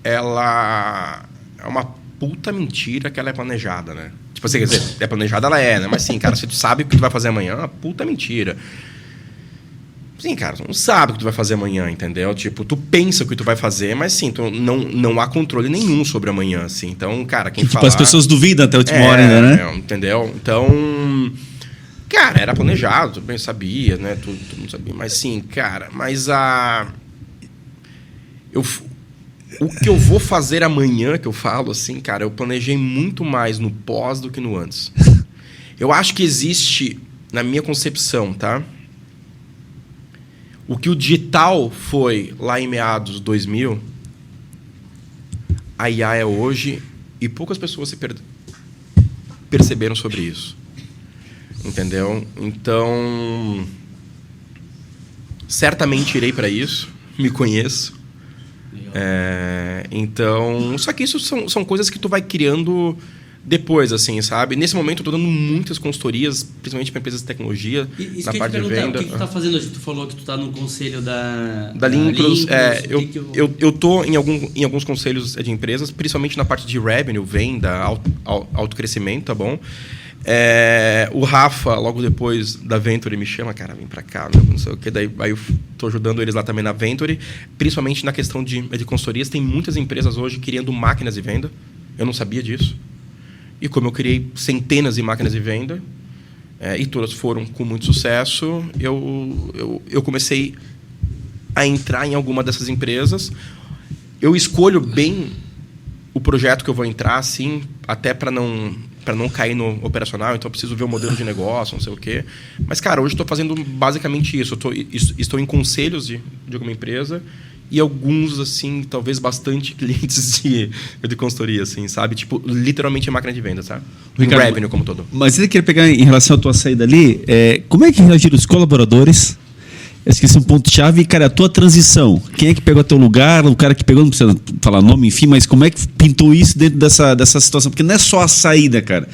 ela é uma puta mentira que ela é planejada, né? Tipo assim, quer dizer, é planejada, ela é, né? Mas sim, cara, se tu sabe o que tu vai fazer amanhã, é uma puta mentira. Sim, cara, tu não sabe o que tu vai fazer amanhã, entendeu? Tipo, tu pensa o que tu vai fazer, mas sim, tu não há controle nenhum sobre amanhã, assim. Então, cara, quem fala... As pessoas duvidam até a última hora ainda, né? Entendeu? Então, cara, era planejado, tu bem sabia, né? Tu não sabia, mas sim, cara, mas o que eu vou fazer amanhã, que eu falo, assim, cara, eu planejei muito mais no pós do que no antes. Eu acho que existe, na minha concepção, tá? O que o digital foi lá em meados 2000, a IA é hoje, e poucas pessoas perceberam sobre isso. Entendeu? Então, certamente irei para isso, me conheço. Então, só que isso são coisas que tu vai criando depois, assim, sabe? Nesse momento eu tô dando muitas consultorias, principalmente para empresas de tecnologia, na parte de venda. O que tu tá fazendo hoje? Tu falou que tu tá no conselho da Lincros. Eu tô em alguns conselhos de empresas, principalmente na parte de revenue, venda, autocrescimento, tá bom? O Rafa, logo depois da Venture, me chama, cara, vem pra cá, não sei o que. Daí eu tô ajudando eles lá também na Venture, principalmente na questão de consultorias. Tem muitas empresas hoje criando máquinas de venda. Eu não sabia disso. E como eu criei centenas de máquinas de venda, e todas foram com muito sucesso, eu comecei a entrar em alguma dessas empresas. Eu escolho bem o projeto que eu vou entrar, assim, até para não cair no operacional, então eu preciso ver o modelo de negócio, não sei o quê. Mas, cara, hoje estou fazendo basicamente isso. Estou em conselhos de alguma empresa e alguns, assim, talvez bastante clientes de consultoria, assim, sabe? Tipo, literalmente máquina de venda, sabe? Ricardo, revenue como todo. Mas eu queria pegar em relação à tua saída ali, como é que reagiram os colaboradores? Eu esqueci um ponto-chave. E, cara, a tua transição. Quem é que pegou teu lugar? O cara que pegou, não precisa falar nome, enfim, mas como é que pintou isso dentro dessa situação? Porque não é só a saída, cara.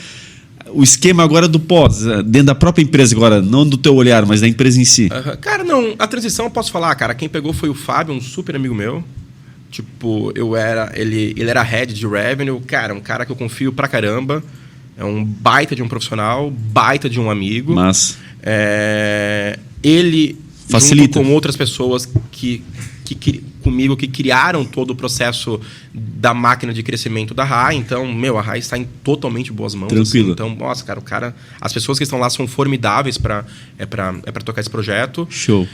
O esquema agora do pós, dentro da própria empresa agora, não do teu olhar, mas da empresa em si. Cara, não, a transição eu posso falar, cara. Quem pegou foi o Fábio, um super amigo meu. Tipo, ele era head de revenue, cara, um cara que eu confio pra caramba. É um baita de um profissional, baita de um amigo. Mas ele facilita. Junto com outras pessoas comigo que criaram todo o processo da máquina de crescimento da RAI. Então, a RAI está em totalmente boas mãos. Tranquilo. Assim. Então, nossa, cara, as pessoas que estão lá são formidáveis para tocar esse projeto. Show.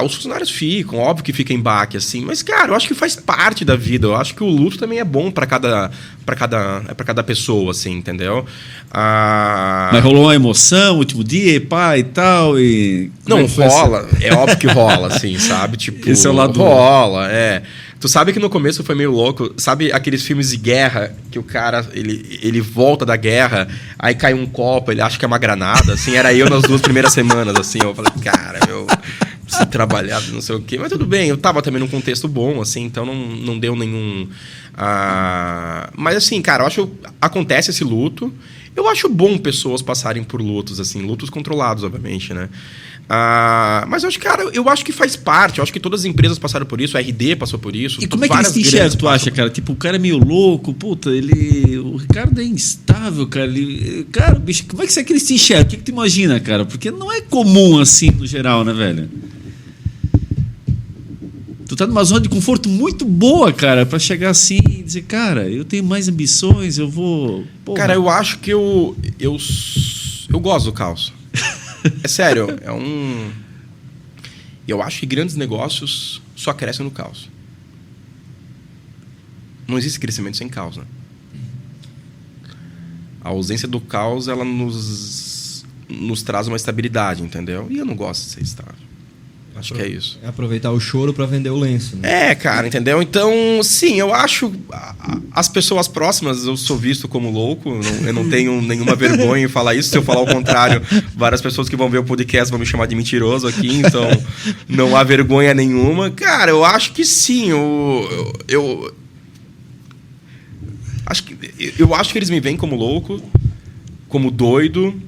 Os funcionários ficam, óbvio que fica em baque, assim, mas, cara, eu acho que faz parte da vida. Eu acho que o luto também é bom para cada pessoa, assim, entendeu? Mas rolou uma emoção, último dia, pai e tal, e... Não, rola. É óbvio que rola, assim, sabe? Tipo, esse é o lado... Rola, Tu sabe que no começo foi meio louco. Sabe aqueles filmes de guerra que o cara, ele volta da guerra, aí cai um copo, ele acha que é uma granada, assim. Era eu nas 2 primeiras semanas, assim. Eu falei, cara, preciso trabalhar, não sei o quê. Mas tudo bem, eu tava também num contexto bom, assim, então não deu nenhum... Mas assim, cara, eu acho que acontece esse luto. Eu acho bom pessoas passarem por lutos, assim, lutos controlados, obviamente, né? Mas eu acho, cara, eu acho que faz parte. Eu acho que todas as empresas passaram por isso, a RD passou por isso. E como é que eles te enxergam, tu acha, cara? Tipo, o cara é meio louco, puta, o Ricardo é instável, cara. Cara, bicho, como é que eles te enxergam? O que tu imagina, cara? Porque não é comum assim, no geral, né, velho? Tu tá numa zona de conforto muito boa, cara, pra chegar assim e dizer, cara, eu tenho mais ambições, eu vou... Porra. Cara, eu acho que eu gosto do caos. É sério, eu acho que grandes negócios só crescem no caos. Não existe crescimento sem caos, né? A ausência do caos, ela nos traz uma estabilidade, entendeu? E eu não gosto de ser estável. Acho que é isso. É aproveitar o choro para vender o lenço, né? Cara, entendeu? Então, sim, eu acho... As pessoas próximas, eu sou visto como louco. Eu não tenho nenhuma vergonha em falar isso. Se eu falar o contrário, várias pessoas que vão ver o podcast vão me chamar de mentiroso aqui. Então, não há vergonha nenhuma. Cara, eu acho que sim. Eu acho que eles me veem como louco, como doido.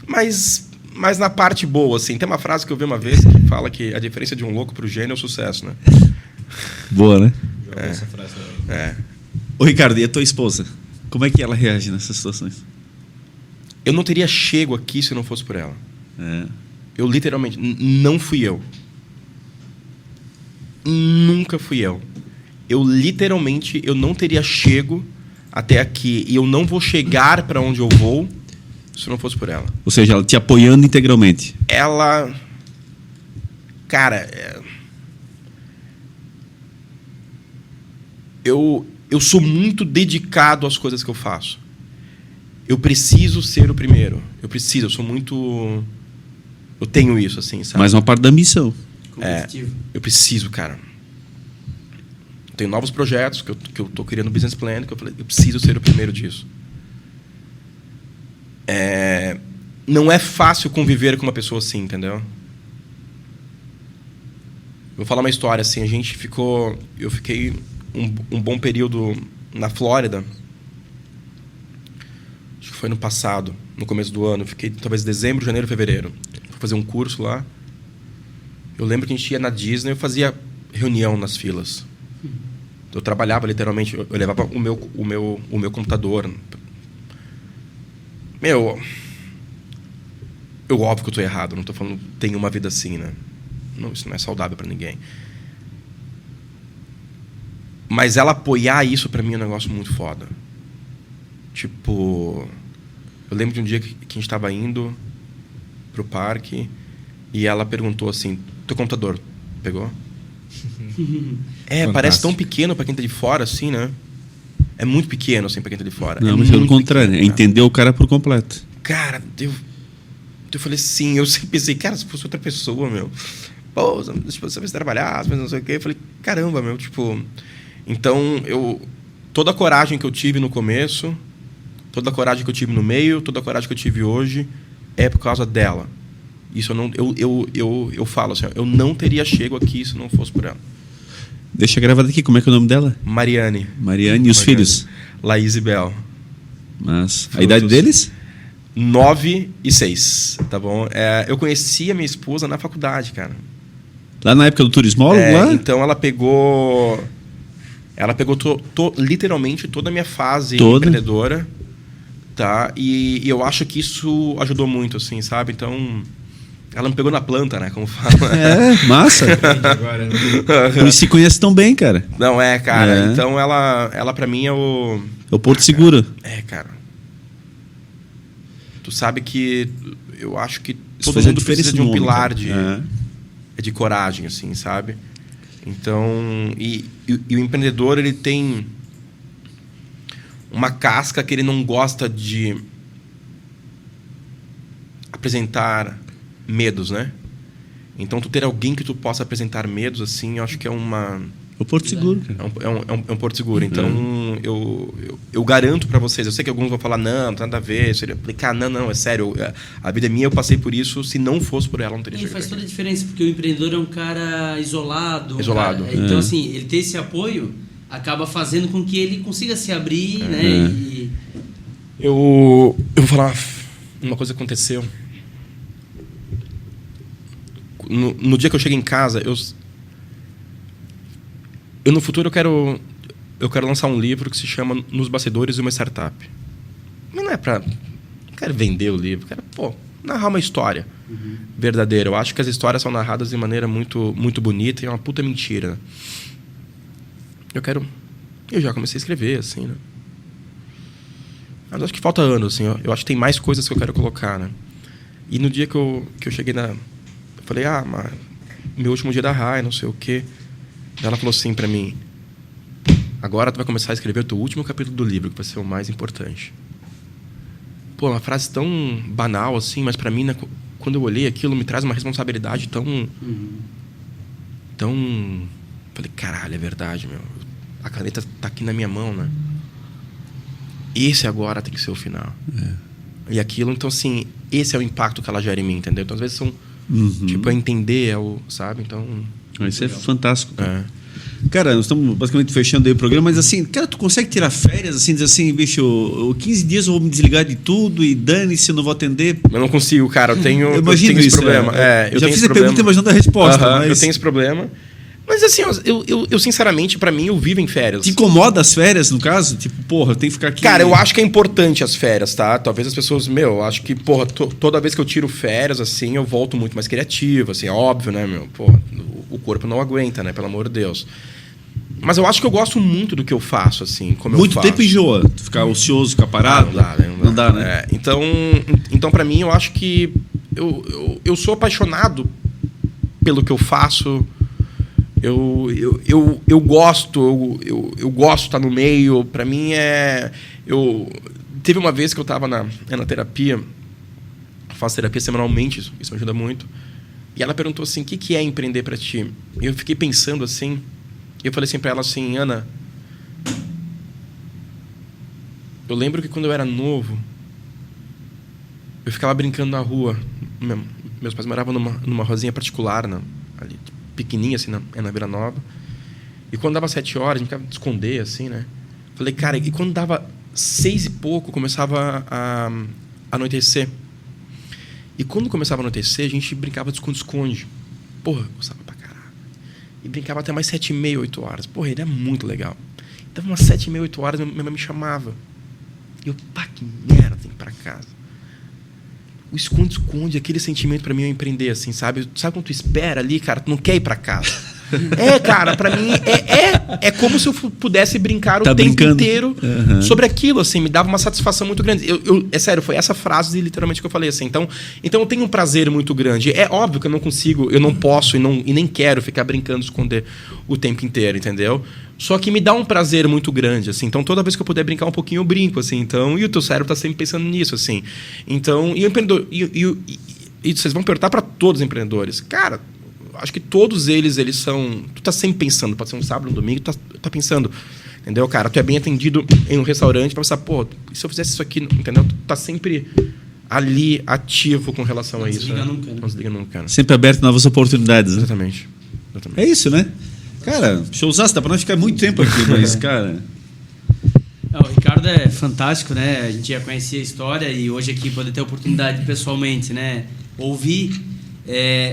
Mas na parte boa, assim. Tem uma frase que eu vi uma vez que fala que a diferença de um louco pro gênio é o sucesso, né? Boa, né? Essa frase também. Ô, Ricardo, e a tua esposa? Como é que ela reage nessas situações? Eu não teria chego aqui se não fosse por ela. Eu literalmente... Não fui eu. Nunca fui eu. Eu literalmente... Eu não teria chego até aqui. E eu não vou chegar para onde eu vou se não fosse por ela. Ou seja, ela te apoiando integralmente. Ela... Cara... Eu sou muito dedicado às coisas que eu faço. Eu preciso ser o primeiro. Eu sou muito... Eu tenho isso, assim, sabe? Mais uma parte da missão. Competitivo. Eu preciso, cara. Eu tenho novos projetos que eu tô criando no business plan, que eu falei, eu preciso ser o primeiro disso. Não é fácil conviver com uma pessoa assim, entendeu? Vou falar uma história assim. Eu fiquei um bom período na Flórida. Acho que foi no passado, no começo do ano. Eu fiquei talvez dezembro, janeiro, fevereiro. Fui fazer um curso lá. Eu lembro que a gente ia na Disney, eu fazia reunião nas filas. Eu trabalhava literalmente, eu levava o meu computador. Eu óbvio que eu tô errado, não tô falando tenho uma vida assim, né? Não, isso não é saudável para ninguém. Mas ela apoiar isso para mim é um negócio muito foda. Tipo, eu lembro de um dia que a gente tava indo pro parque e ela perguntou assim: teu computador pegou? Parece tão pequeno para quem tá de fora, assim, né? É muito pequeno, assim, para quem tá de fora. Não, mas pelo contrário, pequeno, entender o cara por completo. Cara, eu falei assim, eu sempre pensei, cara, se fosse outra pessoa, meu, pô, tipo, você vai trabalhar, não sei o quê. Eu falei, caramba, meu, tipo... Então, toda a coragem que eu tive no começo, toda a coragem que eu tive no meio, toda a coragem que eu tive hoje, é por causa dela. Isso eu falo assim, eu não teria chego aqui se não fosse por ela. Deixa gravado aqui, como é que é o nome dela? Mariane. E os filhos? Laís e Bel. Mas a idade deles? 9 e 6, tá bom? Eu conheci a minha esposa na faculdade, cara. Lá na época do turismólogo, lá? Então ela pegou literalmente toda a minha fase empreendedora, tá? E eu acho que isso ajudou muito, assim, sabe? Então, ela me pegou na planta, né? Como fala. Massa. Por isso se conhece tão bem, cara. Não, cara. Então, ela pra mim é o... É o Porto Seguro. Cara. Tu sabe que eu acho que Isso todo mundo precisa de um pilar cara. de coragem, assim, sabe? Então, e o empreendedor, ele tem uma casca que ele não gosta de apresentar medos, né? Então, tu ter alguém que tu possa apresentar medos, assim, eu acho que é uma... O Porto Seguro, cara. É um Porto Seguro. Então, eu garanto para vocês. Eu sei que alguns vão falar, não tem nada a ver. Seria aplicar, não, é sério. A vida é minha, eu passei por isso. Se não fosse por ela, não teria chegado. Faz toda a diferença, porque o empreendedor é um cara isolado. Isolado. Então, assim, ele ter esse apoio acaba fazendo com que ele consiga se abrir, né? Eu vou falar uma coisa que aconteceu. No dia que eu cheguei em casa, eu no futuro eu quero lançar um livro que se chama Nos Bastidores de uma Startup. Mas não é pra... Não quero vender o livro. Quero, narrar uma história verdadeira. Eu acho que as histórias são narradas de maneira muito, muito bonita e é uma puta mentira. Eu já comecei a escrever, assim, né? Mas acho que falta anos, assim. Eu acho que tem mais coisas que eu quero colocar, né? E no dia que eu cheguei eu falei, mas meu último dia da RAI, não sei o quê. Ela falou assim pra mim: agora tu vai começar a escrever o teu último capítulo do livro, que vai ser o mais importante. Pô, uma frase tão banal assim, mas pra mim, né, quando eu olhei aquilo, me traz uma responsabilidade tão... Falei, caralho, é verdade, meu. A caneta tá aqui na minha mão, né? Esse agora tem que ser o final. E aquilo, então assim, esse é o impacto que ela gera em mim, entendeu? Então às vezes são... Tipo, é entender, sabe? Então... Isso é fantástico. Cara, nós estamos basicamente fechando aí o programa, mas assim, cara, tu consegue tirar férias, assim, dizer assim, bicho, 15 dias eu vou me desligar de tudo e dane-se, eu não vou atender? Eu não consigo, cara, eu tenho esse problema. Eu já fiz a pergunta imaginando a resposta, mas... Eu tenho esse problema. Mas assim, eu sinceramente, pra mim, eu vivo em férias. Te incomoda as férias, no caso? Tipo, porra, eu tenho que ficar aqui... Cara, eu acho que é importante as férias, tá? Talvez as pessoas... eu acho que, porra, toda vez que eu tiro férias, assim, eu volto muito mais criativo, assim, é óbvio, né, meu? Porra, o corpo não aguenta, né? Pelo amor de Deus. Mas eu acho que eu gosto muito do que eu faço, assim, como muito eu faço. Muito tempo enjoa? Tu ficar ocioso, ficar parado? Não dá, né? Então, pra mim, eu acho que... Eu sou apaixonado pelo que eu faço... Eu gosto de estar no meio. Para mim teve uma vez que eu estava na terapia faço terapia semanalmente, isso me ajuda muito. E ela perguntou assim, o que é empreender para ti? E eu fiquei pensando assim, e eu falei assim para ela assim, Ana, eu lembro que quando eu era novo, eu ficava brincando na rua. Meus pais moravam numa rosinha particular, ali, pequenininha, assim, na Vila Nova. E quando dava 7 horas, a gente ficava de esconder, assim, né? Falei, cara, e quando dava 6 e pouco, começava a anoitecer. E quando começava a anoitecer, a gente brincava de esconde-esconde. Porra, eu gostava pra caralho. E brincava até mais 7h30, 8 horas. Porra, ele é muito legal. Então, umas 7h30, 8 horas, minha mãe me chamava. E eu, pá, que merda, tem que ir pra casa. O esconde-esconde, aquele sentimento pra mim é empreender, assim, sabe? Sabe quando tu espera ali, cara? Tu não quer ir pra casa. Cara, pra mim é como se eu pudesse brincar o tempo inteiro sobre aquilo, assim, me dava uma satisfação muito grande. É sério, foi essa frase literalmente que eu falei, assim. Então eu tenho um prazer muito grande. É óbvio que eu não consigo, eu não posso e nem quero ficar brincando de esconder o tempo inteiro, entendeu? Só que me dá um prazer muito grande, assim. Então, toda vez que eu puder brincar um pouquinho, eu brinco, assim. Então, e o teu cérebro tá sempre pensando nisso, assim. Então, e o empreendedor... E vocês vão perguntar para todos os empreendedores. Cara, acho que todos eles são... Tu tá sempre pensando. Pode ser um sábado, um domingo, tu tá pensando. Entendeu, cara? Tu é bem atendido em um restaurante, pra pensar, pô, e se eu fizesse isso aqui? Entendeu? Tu tá sempre ali, ativo com relação a isso. Não desliga nunca, né? Sempre aberto a novas oportunidades, né? Exatamente. É isso, né? Cara, showzaço, dá pra nós ficar muito tempo aqui, mas, cara... O Ricardo é fantástico, né? A gente já conhecia a história e hoje aqui poder ter a oportunidade pessoalmente, né? Ouvir,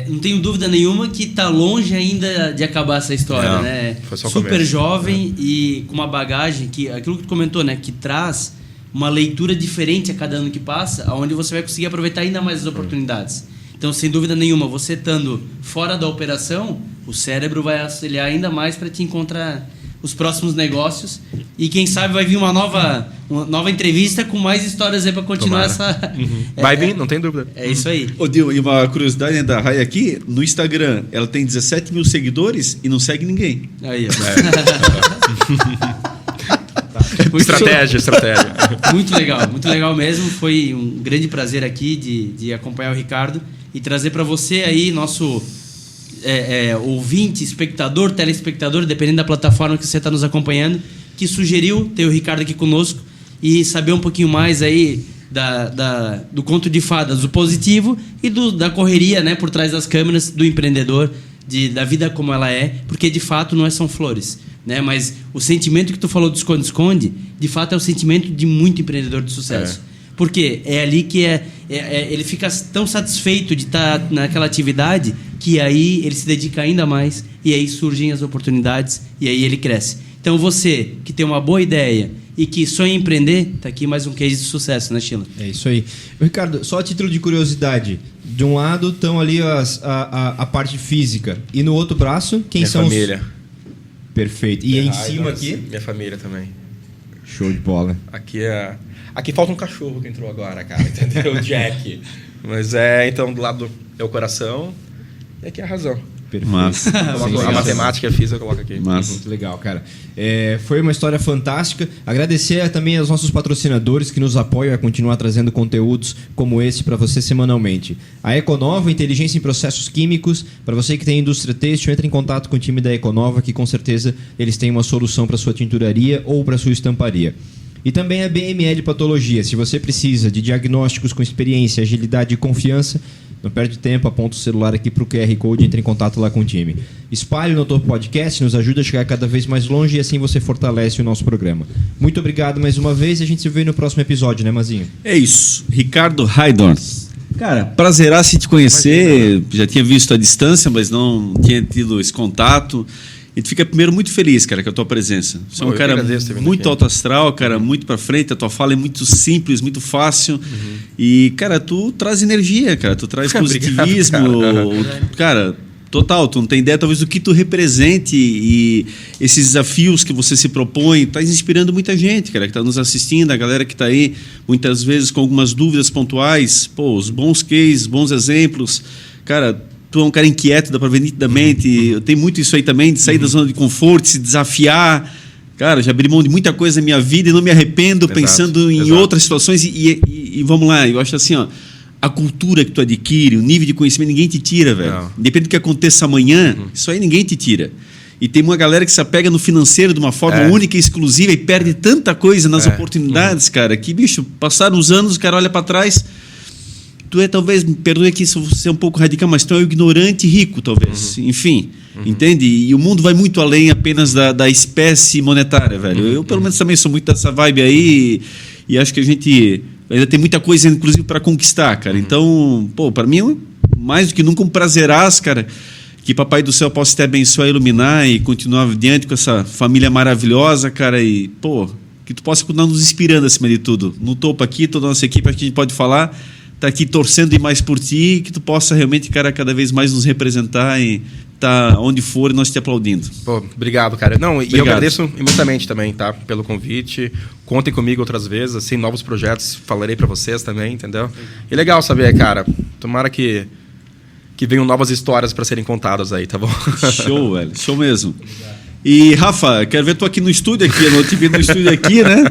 não tenho dúvida nenhuma que tá longe ainda de acabar essa história, né? Foi só super começo. Jovem e com uma bagagem que, aquilo que tu comentou, né? Que traz uma leitura diferente a cada ano que passa, onde você vai conseguir aproveitar ainda mais as oportunidades. Então, sem dúvida nenhuma, você estando fora da operação, o cérebro vai auxiliar ainda mais para te encontrar os próximos negócios e quem sabe vai vir uma nova entrevista com mais histórias aí para continuar essa... Vai vir, não tem dúvida. É isso aí. Ô, Dio, e uma curiosidade da Rai aqui, no Instagram, ela tem 17 mil seguidores e não segue ninguém. Aí, Estratégia. Muito legal mesmo. Foi um grande prazer aqui de acompanhar o Ricardo e trazer para você aí, nosso ouvinte, espectador, telespectador, dependendo da plataforma que você está nos acompanhando, que sugeriu ter o Ricardo aqui conosco e saber um pouquinho mais aí do conto de fadas, do positivo e da correria, né, por trás das câmeras do empreendedor, da vida como ela é, porque de fato não são flores, né? Mas o sentimento que tu falou do esconde-esconde, de fato é o sentimento de muito empreendedor de sucesso. Porque é ali que ele fica tão satisfeito de estar naquela atividade que aí ele se dedica ainda mais e aí surgem as oportunidades e aí ele cresce. Então você que tem uma boa ideia e que sonha em empreender, tá aqui mais um case de sucesso, né, Sheila? É isso aí. Ricardo, só a título de curiosidade, de um lado estão ali a parte física e no outro braço, quem são família. Perfeito. E em cima aqui? Minha família também. Show de bola. Aqui falta um cachorro que entrou agora, cara, entendeu? O Jack. Mas então, do lado é o coração e aqui é a razão. Perfeito. Massa. A matemática eu fiz, eu coloco aqui. Massa. Muito legal, cara. Foi uma história fantástica. Agradecer também aos nossos patrocinadores que nos apoiam a continuar trazendo conteúdos como esse para você semanalmente. A Econova, inteligência em processos químicos. Para você que tem indústria têxtil, entre em contato com o time da Econova, que com certeza eles têm uma solução para sua tinturaria ou para sua estamparia. E também a BML Patologia. Se você precisa de diagnósticos com experiência, agilidade e confiança, não perde tempo, aponta o celular aqui para o QR Code e entre em contato lá com o time. Espalhe no Topo Podcast, nos ajuda a chegar cada vez mais longe e assim você fortalece o nosso programa. Muito obrigado mais uma vez e a gente se vê no próximo episódio, né, Mazinho? É isso. Ricardo Haydorn. Cara, prazeraço te conhecer. Já tinha visto à distância, mas não tinha tido esse contato. A gente fica primeiro muito feliz, cara, com a tua presença. Você é um cara muito alto astral, cara, muito pra frente. A tua fala é muito simples, muito fácil. E, cara, tu traz energia, cara. Tu traz positivismo. Obrigado, cara, total. Tu não tem ideia, talvez, do que tu represente e esses desafios que você se propõe. Tá inspirando muita gente, cara, que tá nos assistindo. A galera que tá aí, muitas vezes, com algumas dúvidas pontuais. Pô, os bons cases, bons exemplos. Cara... Tu é um cara inquieto, dá para ver nitidamente. Eu tenho muito isso aí também, de sair da zona de conforto, se desafiar. Cara, já abri mão de muita coisa na minha vida e não me arrependo pensando em outras situações. E vamos lá, eu acho assim, ó, a cultura que tu adquire, o nível de conhecimento, ninguém te tira, velho. Não. Independente do que aconteça amanhã, isso aí ninguém te tira. E tem uma galera que se apega no financeiro de uma forma única e exclusiva e perde tanta coisa nas oportunidades, cara, que, bicho, passaram os anos, o cara olha para trás, tu é talvez, me perdoe aqui se você é um pouco radical, mas tu é um ignorante rico, talvez. Enfim, entende? E o mundo vai muito além apenas da espécie monetária, velho. Eu, pelo menos, também sou muito dessa vibe aí e acho que a gente ainda tem muita coisa, inclusive, para conquistar, cara. Então, pô, para mim, é mais do que nunca um prazeraço, cara, que Papai do Céu possa te abençoar, iluminar e continuar adiante com essa família maravilhosa, cara, e, pô, que tu possa continuar nos inspirando acima de tudo. No topo aqui, toda a nossa equipe, acho que a gente pode falar, tá aqui torcendo demais por ti, que tu possa realmente, cara, cada vez mais nos representar e tá onde for e nós te aplaudindo. Pô, obrigado, cara. Não, e eu Obrigado. agradeço imensamente também, tá? Pelo convite. Contem comigo outras vezes, assim, novos projetos, falarei para vocês também, entendeu? E legal saber, cara. Tomara que venham novas histórias para serem contadas aí, tá bom? Show, velho. Show mesmo. E, Rafa, quero ver tu aqui no estúdio aqui, eu não te vi no estúdio aqui, né?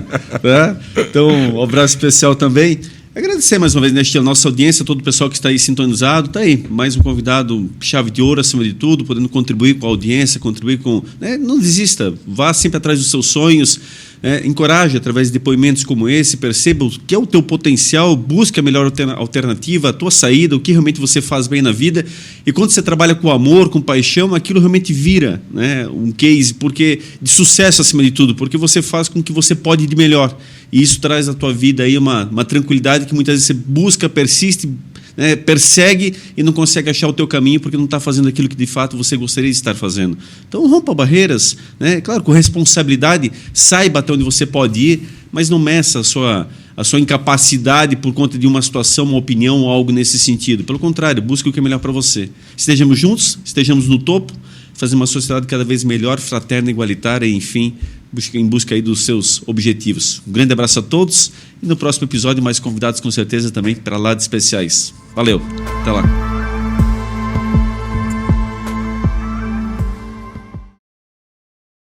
Então, um abraço especial também. Agradecer mais uma vez, né, a nossa audiência, todo o pessoal que está aí sintonizado. Tá aí, mais um convidado, chave de ouro acima de tudo, podendo contribuir com a audiência, contribuir com... Né, não desista, vá sempre atrás dos seus sonhos, encoraje através de depoimentos como esse, perceba o que é o teu potencial, busque a melhor alternativa, a tua saída, o que realmente você faz bem na vida. E quando você trabalha com amor, com paixão, aquilo realmente vira, né, um case porque de sucesso acima de tudo, porque você faz com o que você pode de melhor. E isso traz à tua vida aí uma tranquilidade que muitas vezes você busca, persiste, né, persegue e não consegue achar o teu caminho porque não está fazendo aquilo que de fato você gostaria de estar fazendo. Então rompa barreiras, né? Claro, com responsabilidade, saiba até onde você pode ir, mas não meça a sua incapacidade por conta de uma situação, uma opinião ou algo nesse sentido. Pelo contrário, busque o que é melhor para você. Estejamos juntos, estejamos no topo, fazer uma sociedade cada vez melhor, fraterna, igualitária, e, enfim, em busca aí dos seus objetivos. Um grande abraço a todos e no próximo episódio mais convidados com certeza também para lá de especiais. Valeu, até lá.